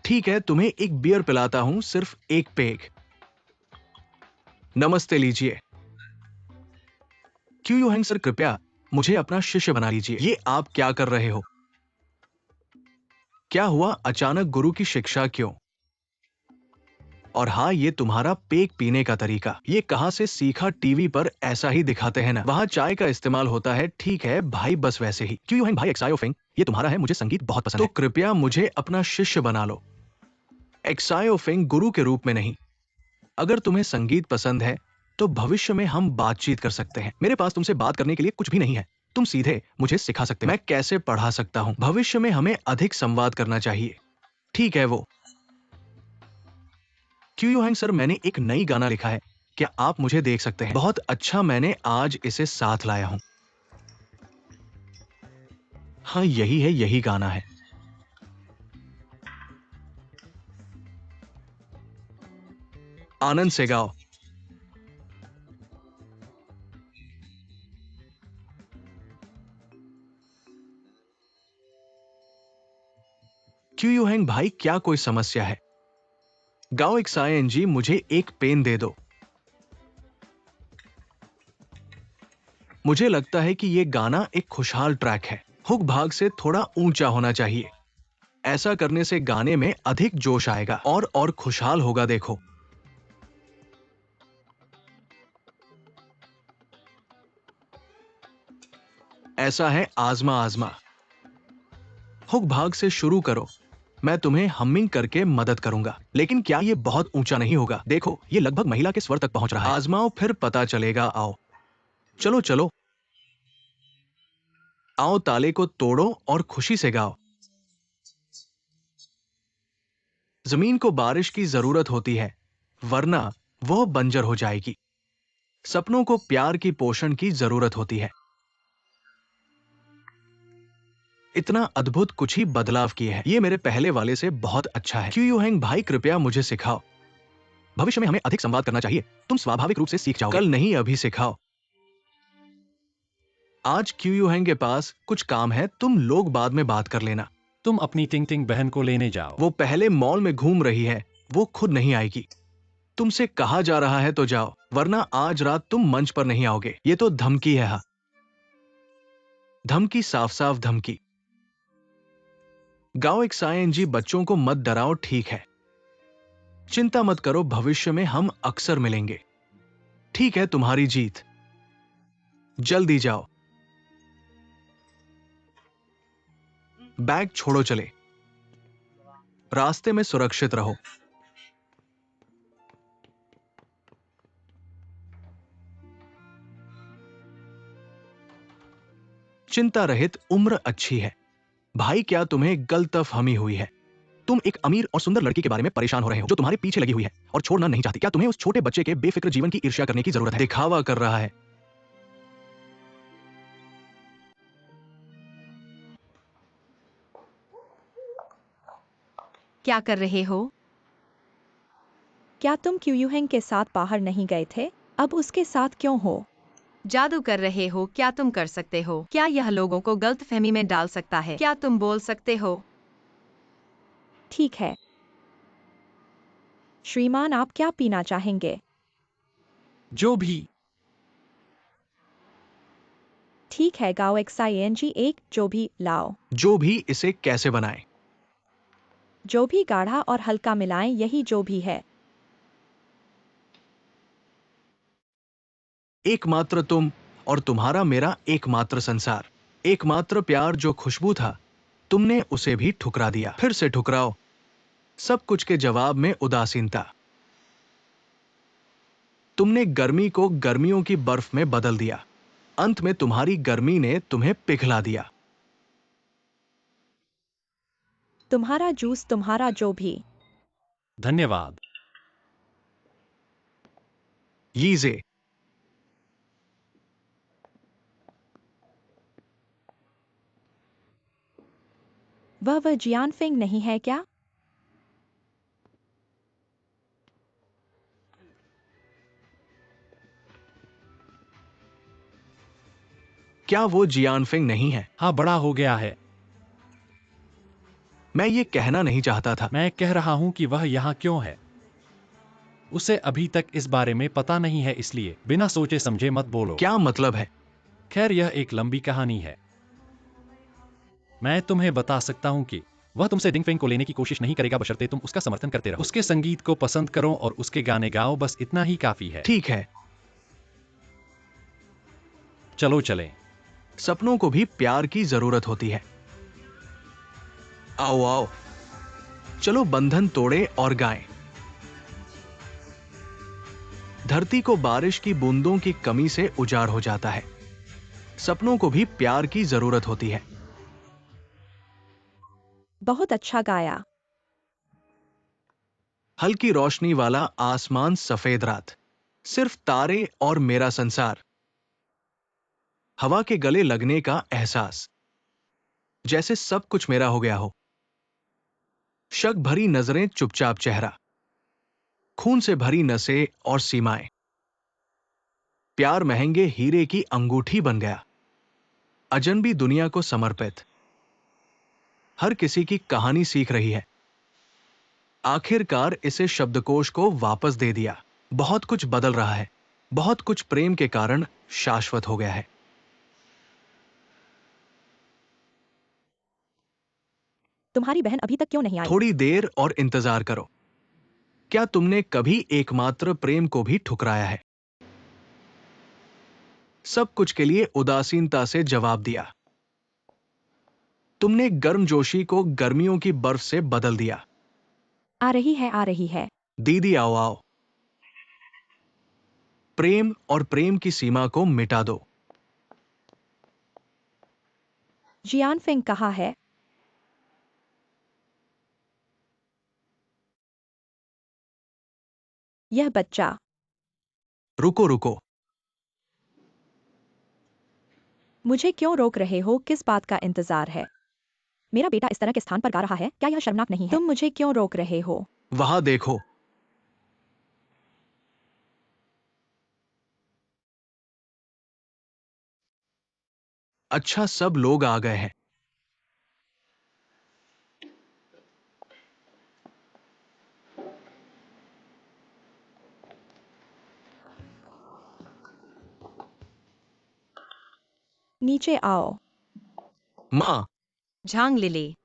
ठीक है, तुम्हें एक बियर पिलाता हूं, सिर्फ एक पेग। नमस्ते, लीजिए। क्यू युहांग सर, कृपया मुझे अपना शिष्य बना लीजिए। ये आप क्या कर रहे हो? क्या हुआ? अचानक गुरु की शिक्षा क्यों? और हाँ, ये तुम्हारा पेग पीने का तरीका, ये कहां से सीखा? टीवी पर ऐसा ही दिखाते हैं ना, वहां चाय का इस्तेमाल होता है। ठीक है भाई, बस वैसे ही। क्यू युहांग भाई, एक्सायोफिंग ये तुम्हारा है। मुझे संगीत बहुत पसंद है, तो कृपया मुझे अपना शिष्य बना लो। एक्सायोफिंग गुरु के रूप में नहीं। अगर तुम्हें संगीत पसंद है तो भविष्य में हम बातचीत कर सकते हैं। मेरे पास तुमसे बात करने के लिए कुछ भी नहीं है। तुम सीधे मुझे सिखा सकते हो। मैं कैसे पढ़ा सकता हूँ? भविष्य में हमें अधिक संवाद करना चाहिए। ठीक है वो। क्यू यू हैंग सर, मैंने एक नई गाना लिखा है, क्या आप मुझे देख सकते हैं? बहुत अच्छा, मैंने आज इसे साथ लाया हूं। हाँ यही है, यही गाना है। आनंद से गाओ। क्यू यू हैंग भाई, क्या कोई समस्या है? गाओ एक सायन, मुझे एक पेन दे दो। मुझे लगता है कि यह गाना एक खुशहाल ट्रैक है। हुक भाग से थोड़ा ऊंचा होना चाहिए। ऐसा करने से गाने में अधिक जोश आएगा और खुशहाल होगा। देखो, ऐसा है, आजमा आजमा। हुक भाग से शुरू करो। मैं तुम्हें हमिंग करके मदद करूंगा, लेकिन क्या यह बहुत ऊंचा नहीं होगा? देखो, यह लगभग महिला के स्वर तक पहुंच रहा है। आजमाओ, फिर पता चलेगा। आओ, चलो चलो, आओ, ताले को तोड़ो और खुशी से गाओ। जमीन को बारिश की जरूरत होती है, वरना वह बंजर हो जाएगी। सपनों को प्यार की पोषण की जरूरत होती है। इतना अद्भुत कुछ ही बदलाव किए हैं। ये मेरे पहले वाले से बहुत अच्छा है। क्यू यू हैंग भाई, कृपया मुझे सिखाओ। भविष्य में हमें अधिक संवाद करना चाहिए। तुम स्वाभाविक रूप से सीख जाओगे। कल नहीं, अभी सिखाओ। आज क्यू यू हैंग के पास कुछ काम है, तुम लोग बाद में बात कर लेना। तुम अपनी टिंग टिंग बहन को लेने जाओ। वो पहले मॉल में घूम रही है, वो खुद नहीं आएगी। तुमसे कहा जा रहा है तो जाओ, वरना आज रात तुम मंच पर नहीं आओगे। ये तो धमकी है। हाँ, धमकी, साफ साफ धमकी। गाओ एक सायन, बच्चों को मत डराओ, ठीक है? चिंता मत करो, भविष्य में हम अक्सर मिलेंगे। ठीक है, तुम्हारी जीत। जल्दी जाओ, बैग छोड़ो, चले। रास्ते में सुरक्षित रहो। चिंता रहित उम्र अच्छी है। भाई, क्या तुम्हें गलतफहमी हुई है? तुम एक अमीर और सुंदर लड़की के बारे में परेशान हो रहे हो, जो तुम्हारे पीछे लगी हुई है और छोड़ना नहीं चाहती। क्या तुम्हें उस छोटे बच्चे के बेफिक्र जीवन की ईर्ष्या करने की जरूरत है? दिखावा कर रहा है। क्या कर रहे हो? क्या तुम क्यू यू हैंग के साथ बाहर नहीं गए थे? अब उसके साथ क्यों हो? जादू कर रहे हो? क्या तुम कर सकते हो? क्या यह लोगों को गलतफहमी में डाल सकता है? क्या तुम बोल सकते हो? ठीक है श्रीमान, आप क्या पीना चाहेंगे? जो भी। ठीक है, गाओ एक सायन, एक जो भी लाओ। जो भी, इसे कैसे बनाएं? जो भी गाढ़ा और हल्का मिलाएं, यही जो भी है। एकमात्र तुम और तुम्हारा मेरा एकमात्र संसार, एकमात्र प्यार जो खुशबू था, तुमने उसे भी ठुकरा दिया। फिर से ठुकराओ। सब कुछ के जवाब में उदासीनता। तुमने गर्मी को गर्मियों की बर्फ में बदल दिया। अंत में तुम्हारी गर्मी ने तुम्हें पिघला दिया। तुम्हारा जूस, तुम्हारा जो भी। धन्यवाद। यीजे। वह जियानफेंग नहीं है क्या? क्या वो जियानफेंग नहीं है? हाँ, बड़ा हो गया है। मैं ये कहना नहीं चाहता था। मैं कह रहा हूं कि वह यहाँ क्यों है। उसे अभी तक इस बारे में पता नहीं है, इसलिए बिना सोचे समझे मत बोलो। क्या मतलब है? खैर, यह एक लंबी कहानी है। मैं तुम्हें बता सकता हूं कि वह तुमसे डिंगफेंग को लेने की कोशिश नहीं करेगा, बशर्ते तुम उसका समर्थन करते रहो। उसके संगीत को पसंद करो और उसके गाने गाओ, बस इतना ही काफी है। ठीक है। चलो चलें। सपनों को भी प्यार की जरूरत होती है। आओ आओ, चलो बंधन तोड़े और गाएं। धरती को बारिश की बूंदों की कमी से उजाड़ हो जाता है। सपनों को भी प्यार की जरूरत होती है। बहुत अच्छा गाया। हल्की रोशनी वाला आसमान, सफेद रात, सिर्फ तारे और मेरा संसार। हवा के गले लगने का एहसास, जैसे सब कुछ मेरा हो गया हो। शक भरी नजरें, चुपचाप चेहरा, खून से भरी नसें और सीमाएं। प्यार महंगे हीरे की अंगूठी बन गया, अजनबी दुनिया को समर्पित। हर किसी की कहानी सीख रही है। आखिरकार इसे शब्दकोश को वापस दे दिया। बहुत कुछ बदल रहा है, बहुत कुछ प्रेम के कारण शाश्वत हो गया है। तुम्हारी बहन अभी तक क्यों नहीं आई? थोड़ी देर और इंतजार करो। क्या तुमने कभी एकमात्र प्रेम को भी ठुकराया है? सब कुछ के लिए उदासीनता से जवाब दिया। तुमने गर्मजोशी को गर्मियों की बर्फ से बदल दिया। आ रही है, आ रही है। दीदी आओ आओ। प्रेम और प्रेम की सीमा को मिटा दो। जियान फेंग कहाँ है? यह बच्चा। रुको रुको। मुझे क्यों रोक रहे हो? किस बात का इंतजार है? मेरा बेटा इस तरह के स्थान पर गा रहा है, क्या यह शर्मनाक नहीं है? तुम मुझे क्यों रोक रहे हो? वहां देखो। अच्छा, सब लोग आ गए हैं। नीचे आओ। माँ, झांग लिली,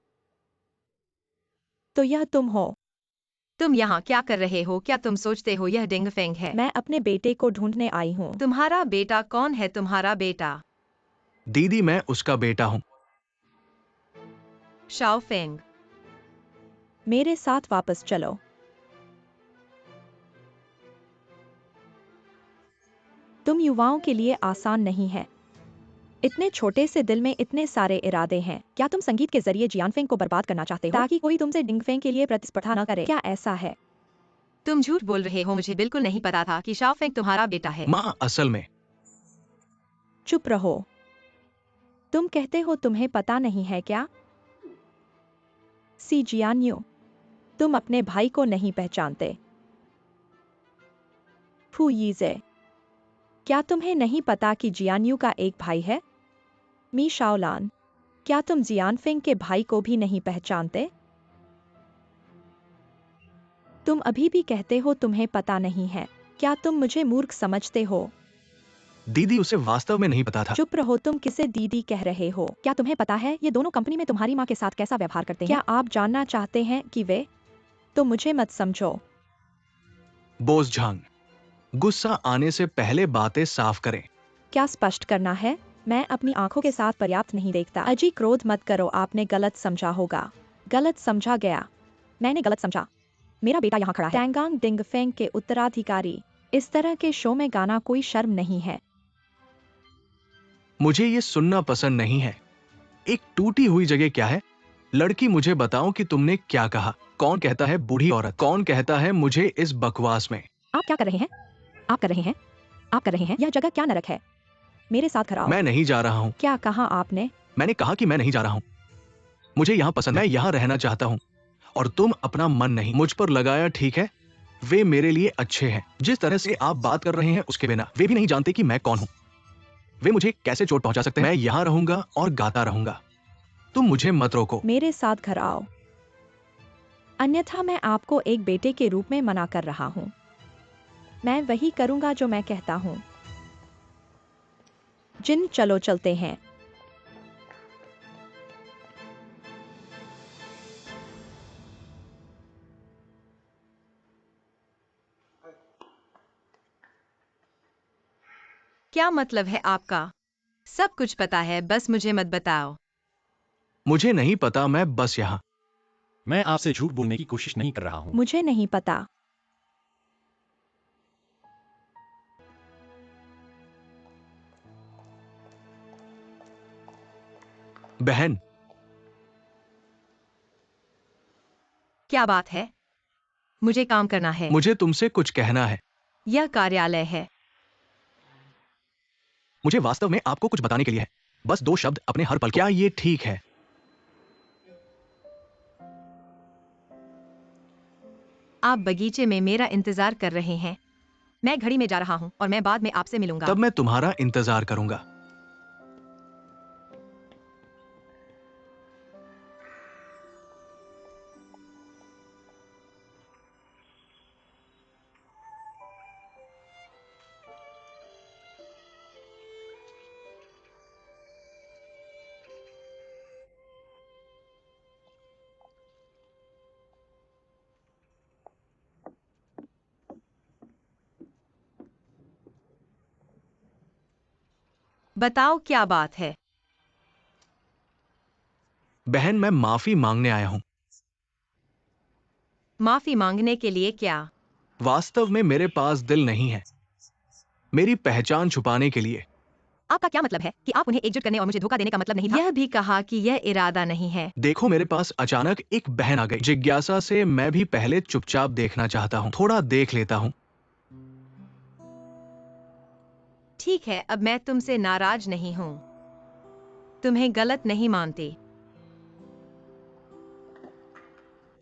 तो यह तुम हो? तुम यहाँ क्या कर रहे हो? क्या तुम सोचते हो यह डिंग फेंग है? मैं अपने बेटे को ढूंढने आई हूँ। तुम्हारा बेटा कौन है? तुम्हारा बेटा दीदी मैं उसका बेटा हूं। Shao Feng. मेरे साथ वापस चलो। तुम युवाओं के लिए आसान नहीं है। इतने छोटे से दिल में इतने सारे इरादे हैं। क्या तुम संगीत के जरिए जियानफेंग को बर्बाद करना चाहते हो ताकि कोई तुमसे डिंगफेंग के लिए प्रतिस्पर्धा न करे? क्या ऐसा है? तुम झूठ बोल रहे हो। मुझे बिल्कुल नहीं पता था कि शाओ फेंग तुम्हारा बेटा है। माँ, असल में चुप रहो। तुम कहते हो तुम्हें पता नहीं है क्या? सी जियान्यू, तुम अपने भाई को नहीं पहचानते। फू यीजे, क्या तुम्हें नहीं पता कि जियान्यू का एक भाई है? मी शाओलान, क्या तुम जियानफेंग के भाई को भी नहीं पहचानते? तुम अभी भी कहते हो तुम्हें पता नहीं है। क्या तुम मुझे मूर्ख समझते हो? दीदी उसे वास्तव में नहीं पता था। चुप रहो। तुम किसे दीदी कह रहे हो? क्या तुम्हें पता है ये दोनों कंपनी में तुम्हारी माँ के साथ कैसा व्यवहार करते हैं? क्या आप जानना चाहते हैं कि वे? तो मुझे मत समझो। बोस झांग, गुस्सा आने से पहले बातें साफ करें। क्या स्पष्ट करना है? मैं अपनी आंखों के साथ पर्याप्त नहीं देखता। अजी, क्रोध मत करो। आपने गलत समझा होगा। गलत समझा गया। मैंने गलत समझा। मेरा बेटा यहाँ खड़ा है। टैंगांग डिंगफेंग के उत्तराधिकारी। इस तरह के शो में गाना कोई शर्म नहीं है। मुझे ये सुनना पसंद नहीं है। एक टूटी हुई जगह क्या है? लड़की, मुझे बताओ कि तुमने क्या कहा। कौन कहता है बूढ़ी औरत? कौन कहता है मुझे इस बकवास में? आप क्या कर रहे हैं? आप कर रहे हैं? आप कर रहे हैं? यह जगह क्या नरक है? मेरे साथ घर आओ। मैं नहीं जा रहा हूं। क्या कहा आपने? मैंने कहा कि मैं नहीं जा रहा हूं। मुझे यहां पसंद है, मैं यहां रहना चाहता हूं। और तुम अपना मन नहीं मुझ पर लगाया, ठीक है? वे मेरे लिए अच्छे हैं। जिस तरह से आप बात कर रहे हैं उसके बिना वे भी नहीं जानते कि मैं कौन हूं। वे मुझे कैसे चोट पहुंचा सकते हैं? मैं यहां रहूंगा और गाता रहूंगा। तुम मुझे मत रोको। मेरे साथ घर आओ, अन्यथा मैं आपको एक बेटे के रूप में मना कर रहा हूं। मैं वही करूंगा जो मैं कहता हूं। जिन, चलो चलते हैं। क्या मतलब है आपका? सब कुछ पता है, बस मुझे मत बताओ। मुझे नहीं पता, मैं बस यहां। मैं आपसे झूठ बोलने की कोशिश नहीं कर रहा हूँ। मुझे नहीं पता। बहन, क्या बात है? मुझे काम करना है। मुझे तुमसे कुछ कहना है। यह कार्यालय है। मुझे वास्तव में आपको कुछ बताने के लिए है। बस 2 शब्द अपने हर पल को। क्या ये ठीक है? आप बगीचे में मेरा इंतजार कर रहे हैं। मैं घड़ी में जा रहा हूँ और मैं बाद में आपसे मिलूंगा। तब मैं तुम्हारा इंतजार करूंगा। बताओ क्या बात है? बहन, मैं माफी मांगने आया हूं। माफी मांगने के लिए क्या? वास्तव में मेरे पास दिल नहीं है। मेरी पहचान छुपाने के लिए। आपका क्या मतलब है कि आप उन्हें एकजुट करने और मुझे धोखा देने का मतलब नहीं था? यह भी कहा कि यह इरादा नहीं है। देखो, मेरे पास अचानक एक बहन आ गई। जिज्ञासा से मैं भी पहले चुपचाप देखना चाहता हूं। थोड़ा देख लेता हूं। ठीक है, अब मैं तुमसे नाराज नहीं हूँ। तुम्हें गलत नहीं मानती।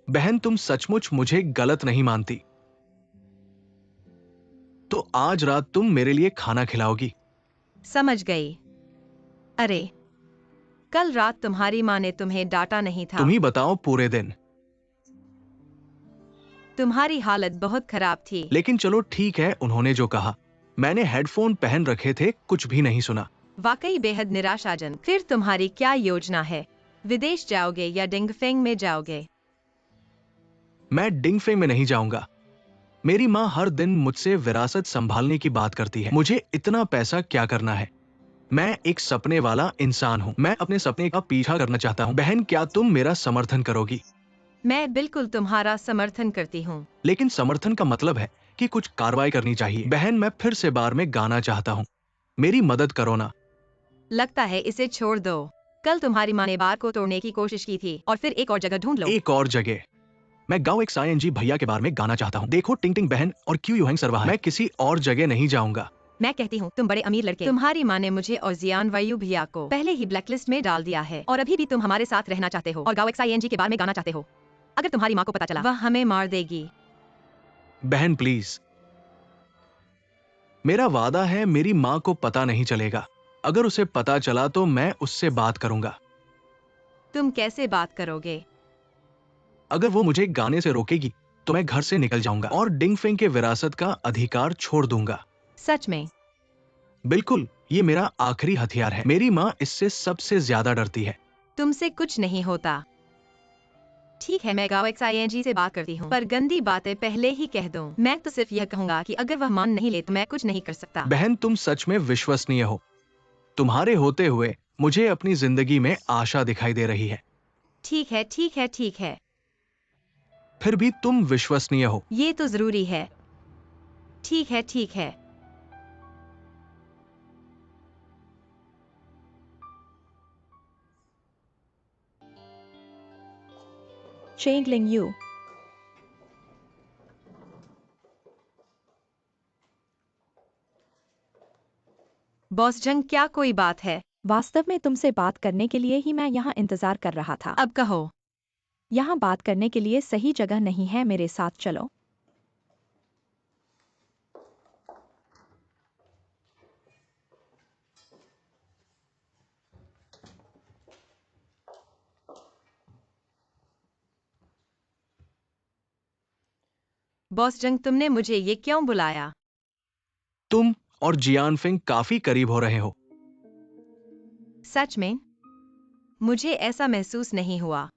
बहन, तुम सचमुच मुझे गलत नहीं मानती। तो आज रात तुम मेरे लिए खाना खिलाओगी? समझ गई। अरे, कल रात तुम्हारी माँ ने तुम्हें डांटा नहीं था। तुम ही बताओ। पूरे दिन। तुम्हारी हालत बहुत खराब थी। लेकिन चलो ठीक है, उन्होंने जो कहा। मैंने हेडफोन पहन रखे थे, कुछ भी नहीं सुना। वाकई बेहद निराशाजनक। फिर तुम्हारी क्या योजना है? विदेश जाओगे या डिंगफेंग में जाओगे? मैं डिंगफेंग में नहीं जाऊंगा। मेरी माँ हर दिन मुझसे विरासत संभालने की बात करती है। मुझे इतना पैसा क्या करना है? मैं एक सपने वाला इंसान हूँ। मैं अपने सपने का पीछा करना चाहता हूँ। बहन, क्या तुम मेरा समर्थन करोगी? मैं बिल्कुल तुम्हारा समर्थन करती हूँ। लेकिन समर्थन का मतलब है कि कुछ कार्रवाई करनी चाहिए। बहन, मैं फिर से बार में गाना चाहता हूँ। मेरी मदद करो ना। लगता है इसे छोड़ दो। कल तुम्हारी माँ ने बार को तोड़ने की कोशिश की थी और फिर एक और जगह ढूंढ लो। एक और जगह? मैं गाँव एक सायंजी भैया के बार में गाना चाहता हूँ। देखो, टिंग टिंग बहन और क्यू युहंग सरवाहा। मैं किसी और जगह नहीं जाऊंगा। मैं कहती हूँ तुम बड़े अमीर लड़के। तुम्हारी माँ ने मुझे और जियान वायु भैया को पहले ही ब्लैकलिस्ट में डाल दिया है और अभी भी तुम हमारे साथ रहना चाहते हो और गाँव XING के बारे में गाना चाहते हो। अगर तुम्हारी माँ को पता चला, वह हमें मार देगी। बहन प्लीज, मेरा वादा है मेरी माँ को पता नहीं चलेगा। अगर उसे पता चला तो मैं उससे बात करूंगा। तुम कैसे बात करोगे? अगर वो मुझे गाने से रोकेगी तो मैं घर से निकल जाऊंगा और डिंगफेंग के विरासत का अधिकार छोड़ दूंगा। सच में? बिल्कुल, ये मेरा आखिरी हथियार है। मेरी माँ इससे सबसे ज्यादा डरती है। तुमसे कुछ नहीं होता। ठीक है, मैं गाँव XING से बात करती हूँ, पर गंदी बातें पहले ही कह दूं। मैं तो सिर्फ यह कहूंगा कि अगर वह मान नहीं ले तो मैं कुछ नहीं कर सकता। बहन, तुम सच में विश्वसनीय हो। तुम्हारे होते हुए मुझे अपनी जिंदगी में आशा दिखाई दे रही है। ठीक है, ठीक है, ठीक है। फिर भी तुम विश्वसनीय हो। ये तो जरूरी है। ठीक है, ठीक है। चेंग लिंग यू। बॉस जंग, क्या कोई बात है? वास्तव में तुमसे बात करने के लिए ही मैं यहाँ इंतजार कर रहा था। अब कहो। यहाँ बात करने के लिए सही जगह नहीं है, मेरे साथ चलो। बॉस जंग, तुमने मुझे ये क्यों बुलाया? तुम और जियानफिंग काफी करीब हो रहे हो। सच में? मुझे ऐसा महसूस नहीं हुआ।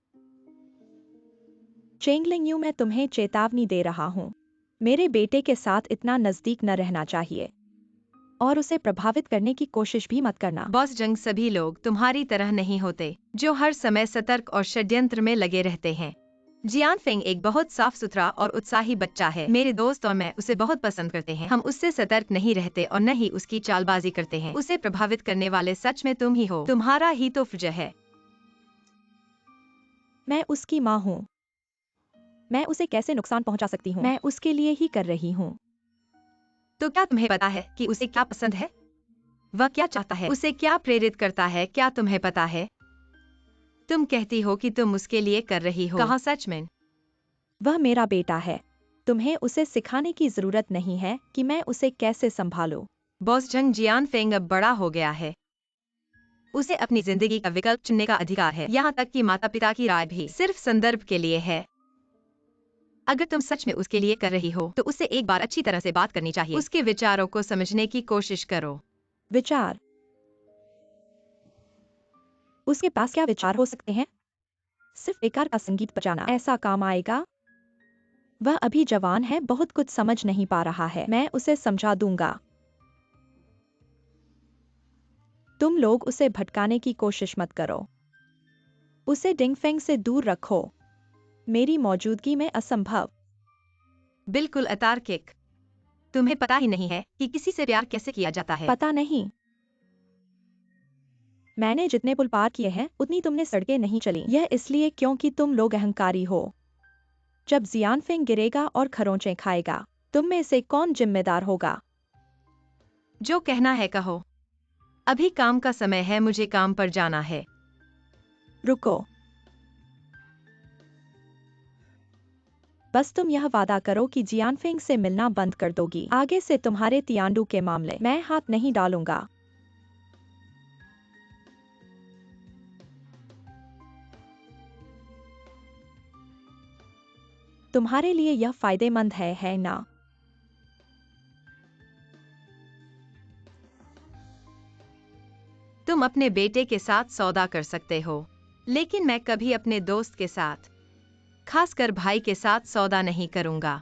चेंग लिंग यू, मैं तुम्हें चेतावनी दे रहा हूँ। मेरे बेटे के साथ इतना नजदीक न रहना चाहिए और उसे प्रभावित करने की कोशिश भी मत करना। बॉस जंग, सभी लोग तुम्हारी तरह नहीं होते जो हर समय सतर्क और षड्यंत्र में लगे रहते हैं। जियान फेंग एक बहुत साफ सुथरा और उत्साही बच्चा है। मेरे दोस्त और मैं उसे बहुत पसंद करते हैं। हम उससे सतर्क नहीं रहते और न ही उसकी चालबाजी करते हैं। उसे प्रभावित करने वाले सच में तुम ही हो। तुम्हारा ही तो वजह है। मैं उसकी माँ हूँ। मैं उसे कैसे नुकसान पहुंचा सकती हूँ? मैं उसके लिए ही कर रही हूँ। तो क्या तुम्हें पता है कि उसे क्या पसंद है? वह क्या चाहता है? उसे क्या प्रेरित करता है? क्या तुम्हें पता है? तुम कहती हो कि तुम उसके लिए कर रही हो। कहाँ सच में? वह मेरा बेटा है। तुम्हें उसे सिखाने की जरूरत नहीं है कि मैं उसे कैसे संभालूं। बॉस जंग जियानफेंग अब बड़ा हो गया है। उसे अपनी जिंदगी का विकल्प चुनने का अधिकार है, यहाँ तक कि माता पिता की राय भी सिर्फ संदर्भ के लिए है। अगर तुम सच में उसके लिए कर रही हो तो उससे एक बार अच्छी तरह से बात करनी चाहिए। उसके विचारों को समझने की कोशिश करो। विचार? उसके पास क्या विचार हो सकते हैं? सिर्फ बेकार का संगीत बजाना ऐसा काम आएगा? वह अभी जवान है, बहुत कुछ समझ नहीं पा रहा है। मैं उसे समझा दूंगा। तुम लोग उसे भटकाने की कोशिश मत करो। उसे डिंगफेंग से दूर रखो। मेरी मौजूदगी में असंभव। बिल्कुल अतार्किक। तुम्हें पता ही नहीं है कि किसी से प्यार कैसे किया जाता है। पता नहीं। मैंने जितने पुल पार किए हैं उतनी तुमने सड़कें नहीं चली। यह इसलिए क्योंकि तुम लोग अहंकारी हो। जब जियानफेंग गिरेगा और खरोंचें खाएगा, तुम में से कौन जिम्मेदार होगा? जो कहना है कहो। अभी काम का समय है, मुझे काम पर जाना है। रुको। बस तुम यह वादा करो कि जियानफेंग से मिलना बंद कर दोगी। आगे से तुम्हारे तियांडू के मामले मैं हाथ नहीं डालूंगा। तुम्हारे लिए यह फायदेमंद है ना? तुम अपने बेटे के साथ सौदा कर सकते हो, लेकिन मैं कभी अपने दोस्त के साथ, खासकर भाई के साथ सौदा नहीं करूंगा।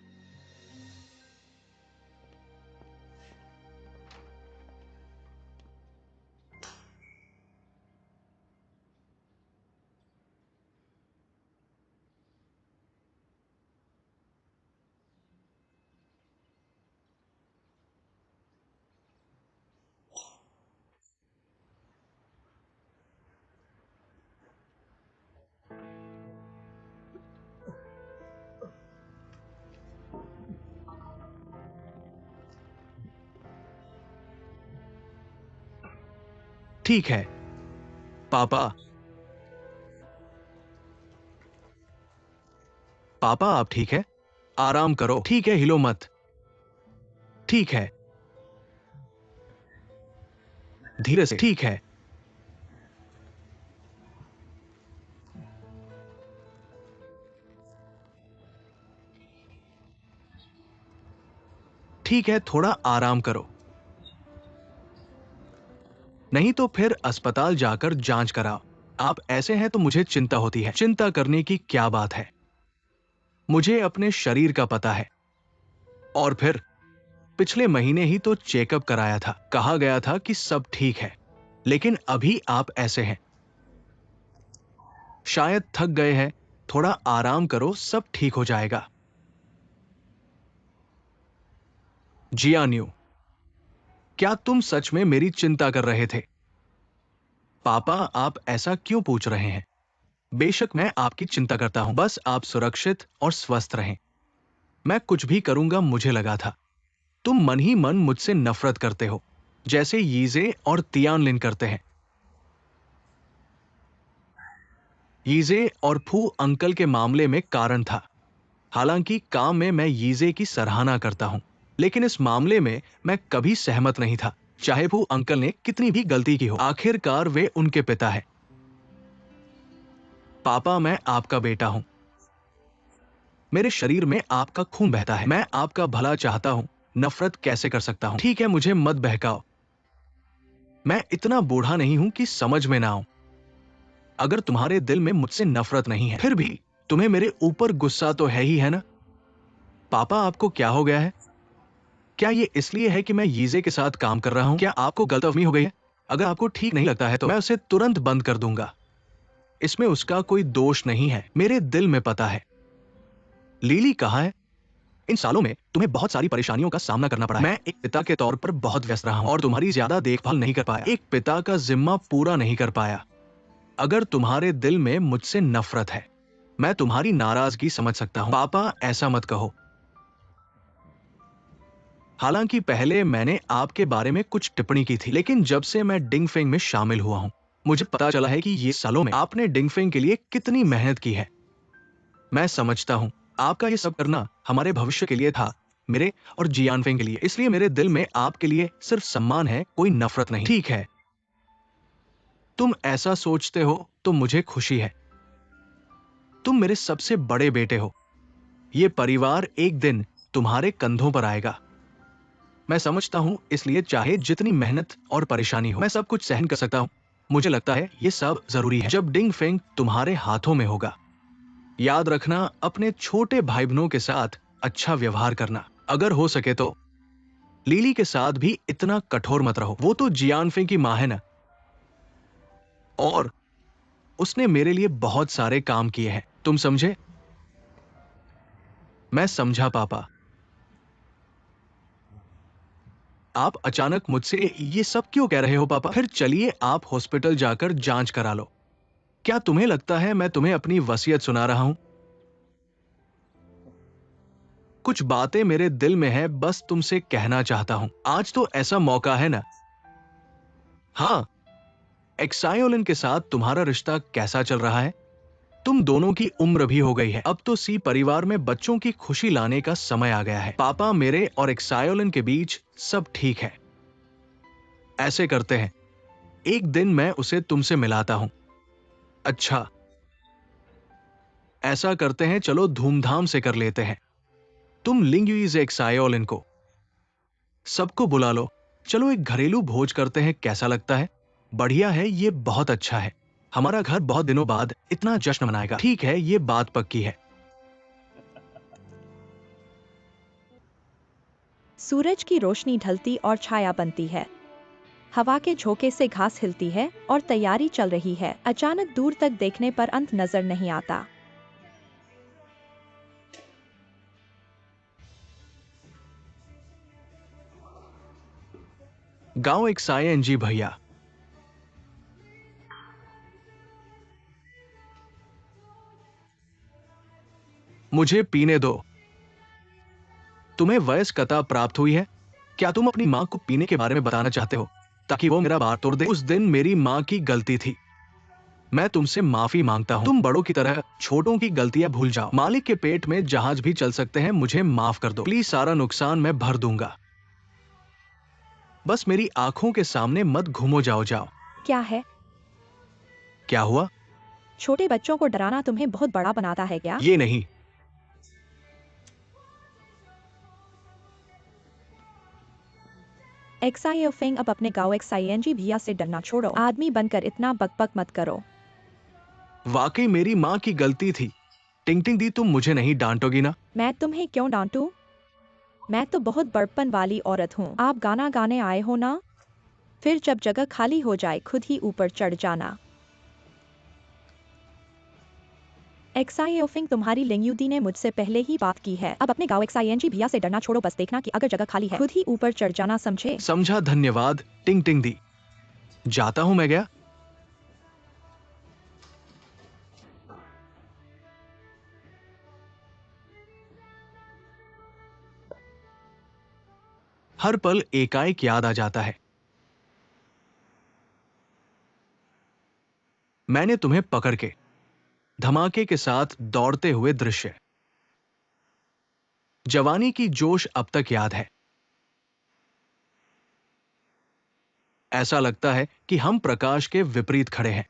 ठीक है पापा। पापा आप ठीक है? आराम करो, ठीक है, हिलो मत। ठीक है, धीरे से, ठीक है। ठीक है, थोड़ा आराम करो। नहीं तो फिर अस्पताल जाकर जांच कराओ। आप ऐसे हैं तो मुझे चिंता होती है। चिंता करने की क्या बात है? मुझे अपने शरीर का पता है। और फिर पिछले महीने ही तो चेकअप कराया था, कहा गया था कि सब ठीक है। लेकिन अभी आप ऐसे हैं। शायद थक गए हैं। थोड़ा आराम करो, सब ठीक हो जाएगा। जियान्यू, क्या तुम सच में मेरी चिंता कर रहे थे? पापा आप ऐसा क्यों पूछ रहे हैं? बेशक मैं आपकी चिंता करता हूं, बस आप सुरक्षित और स्वस्थ रहें। मैं कुछ भी करूंगा, मुझे लगा था। तुम मन ही मन मुझसे नफरत करते हो, जैसे यीजे और तियानलिन करते हैं। यीजे और फू अंकल के मामले में कारण था। हालांकि काम में मैं यीजे की सराहना करता हूं, लेकिन इस मामले में मैं कभी सहमत नहीं था, चाहे फू अंकल ने कितनी भी गलती की हो। आखिरकार वे उनके पिता हैं। पापा मैं आपका बेटा हूं। मेरे शरीर में आपका खून बहता है। मैं आपका भला चाहता हूं। नफरत कैसे कर सकता हूं? ठीक है, मुझे मत बहकाओ। मैं इतना बूढ़ा नहीं हूं कि समझ में ना आऊं। अगर तुम्हारे दिल में मुझसे नफरत नहीं है, फिर भी तुम्हें मेरे ऊपर गुस्सा तो है ही, है ना? पापा आपको क्या हो गया है? क्या ये इसलिए है कि मैं यीजे के साथ काम कर रहा हूं? क्या आपको गलतफहमी हो गई है? अगर आपको ठीक नहीं लगता है तो मैं उसे तुरंत बंद कर दूंगा। इसमें उसका कोई दोष नहीं है, मेरे दिल में पता है। लिली कहाँ है? इन सालों में तुम्हें बहुत सारी परेशानियों का सामना करना पड़ा है। मैं एक पिता के तौर पर बहुत व्यस्त रहा हूं और तुम्हारी ज्यादा देखभाल नहीं कर पाया। एक पिता का जिम्मा पूरा नहीं कर पाया। अगर तुम्हारे दिल में मुझसे नफरत है मैं तुम्हारी नाराजगी समझ सकता हूं। पापा, ऐसा मत कहो। हालांकि पहले मैंने आपके बारे में कुछ टिप्पणी की थी, लेकिन जब से मैं डिंगफेंग में शामिल हुआ हूं, मुझे पता चला है कि ये सालों में आपने डिंगफेंग के लिए कितनी मेहनत की है। मैं समझता हूं, आपका ये सब करना हमारे भविष्य के लिए था, मेरे और जियानफेंग के लिए। इसलिए मेरे दिल में आपके लिए सिर्फ सम्मान है, कोई नफरत नहीं। ठीक है, तुम ऐसा सोचते हो तो मुझे खुशी है। तुम मेरे सबसे बड़े बेटे हो। ये परिवार एक दिन तुम्हारे कंधों पर आएगा। मैं समझता हूं, इसलिए चाहे जितनी मेहनत और परेशानी हो, मैं सब कुछ सहन कर सकता हूं। मुझे लगता है ये सब जरूरी है। जब डिंगफेंग तुम्हारे हाथों में होगा, याद रखना, अपने छोटे भाई बहनों के साथ अच्छा व्यवहार करना। अगर हो सके तो लीली के साथ भी इतना कठोर मत रहो। वो तो जियानफेंग की मां है ना, और उसने मेरे लिए बहुत सारे काम किए हैं। तुम समझे? मैं समझा पापा। आप अचानक मुझसे ये सब क्यों कह रहे हो पापा? फिर चलिए आप हॉस्पिटल जाकर जांच करा लो। क्या तुम्हें लगता है मैं तुम्हें अपनी वसीयत सुना रहा हूं? कुछ बातें मेरे दिल में है, बस तुमसे कहना चाहता हूं। आज तो ऐसा मौका है ना। हाँ, एक्सायोलिन के साथ तुम्हारा रिश्ता कैसा चल रहा है? तुम दोनों की उम्र भी हो गई है। अब तो सी परिवार में बच्चों की खुशी लाने का समय आ गया है। पापा, मेरे और एक्सायोलिन के बीच सब ठीक है। ऐसे करते हैं, एक दिन मैं उसे तुमसे मिलाता हूं। अच्छा, ऐसा करते हैं, चलो धूमधाम से कर लेते हैं। तुम लिंग्यूइज एक्सायोलिन को सबको बुला लो। चलो एक घरेलू भोज करते हैं, कैसा लगता है? बढ़िया है, ये बहुत अच्छा है। हमारा घर बहुत दिनों बाद इतना जश्न मनाएगा। ठीक है, ये बात पक्की है। सूरज की रोशनी ढलती और छाया बनती है। हवा के झोंके से घास हिलती है और तैयारी चल रही है। अचानक दूर तक देखने पर अंत नजर नहीं आता। गांव एक्सायनजी भैया, मुझे पीने दो। तुम्हें वयस्कता प्राप्त हुई है। क्या तुम अपनी मां को पीने के बारे में बताना चाहते हो, ताकि वो मेरा बात तोड़ दे? उस दिन मेरी मां की गलती थी। मैं तुमसे माफी मांगता हूं। तुम बड़ों की तरह छोटों की गलतियां भूल जाओ। मालिक के पेट में जहाज भी चल सकते हैं। मुझे माफ कर दो प्लीज, सारा नुकसान मैं भर दूंगा। बस मेरी आंखों के सामने मत घूमो। जाओ जाओ। क्या है? क्या हुआ? छोटे बच्चों को डराना तुम्हें बहुत बड़ा बनाता है क्या? ये नहीं। एक्सायोफेंग, अब अपने गांव एक्साइएनजी भैया से डरना छोड़ो। आदमी बनकर इतना बकबक मत करो। वाकई मेरी माँ की गलती थी। टिंग टिंग दी, तुम मुझे नहीं डांटोगी ना? मैं तुम्हें क्यों डांटूं? मैं तो बहुत बड़पन वाली औरत हूँ। आप गाना गाने आए हो ना? फिर जब जगह खाली हो जाए खुद ही ऊपर चढ़ जाना। एक्सायोफिंग, तुम्हारी लिंग्यूदी ने मुझसे पहले ही बात की है। अब अपने गांव एक्साइएनजी भैया से डरना छोड़ो। बस देखना कि अगर जगह खाली है खुद ही ऊपर चढ़ जाना, समझे? समझा, धन्यवाद टिंग टिंग दी। जाता हूं मैं। गया। हर पल एकाएक याद आ जाता है। मैंने तुम्हें पकड़ के धमाके के साथ दौड़ते हुए दृश्य, जवानी की जोश अब तक याद है। ऐसा लगता है कि हम प्रकाश के विपरीत खड़े हैं।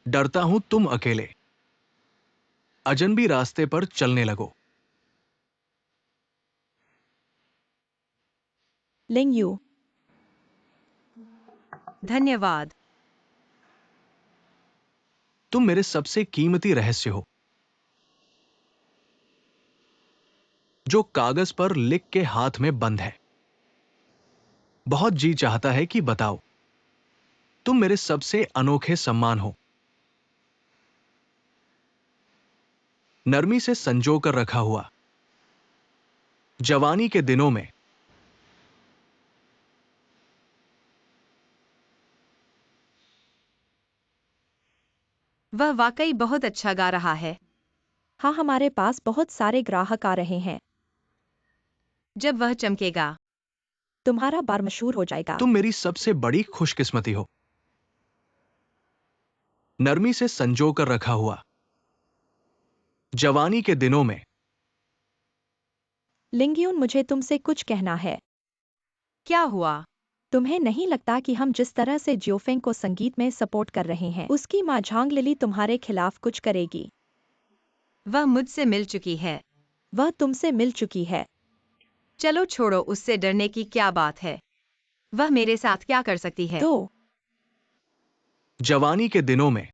डरता हूं तुम अकेले अजनबी रास्ते पर चलने लगो। लिंग्यू, धन्यवाद। तुम मेरे सबसे कीमती रहस्य हो, जो कागज पर लिख के हाथ में बंद है। बहुत जी चाहता है कि बताओ। तुम मेरे सबसे अनोखे सम्मान हो, नरमी से संजो कर रखा हुआ। जवानी के दिनों में वह वाकई बहुत अच्छा गा रहा है। हाँ, हमारे पास बहुत सारे ग्राहक आ रहे हैं। जब वह चमकेगा, तुम्हारा बार मशहूर हो जाएगा। तुम मेरी सबसे बड़ी खुशकिस्मती हो। नरमी से संजो कर रखा हुआ। जवानी के दिनों में। लिंगयुन, मुझे तुमसे कुछ कहना है। क्या हुआ? तुम्हें नहीं लगता कि हम जिस तरह से जियोफेंग को संगीत में सपोर्ट कर रहे हैं, उसकी माँ झांग लिली तुम्हारे खिलाफ कुछ करेगी? वह मुझसे मिल चुकी है। वह तुमसे मिल चुकी है। चलो छोड़ो, उससे डरने की क्या बात है। वह मेरे साथ क्या कर सकती है? तो जवानी के दिनों में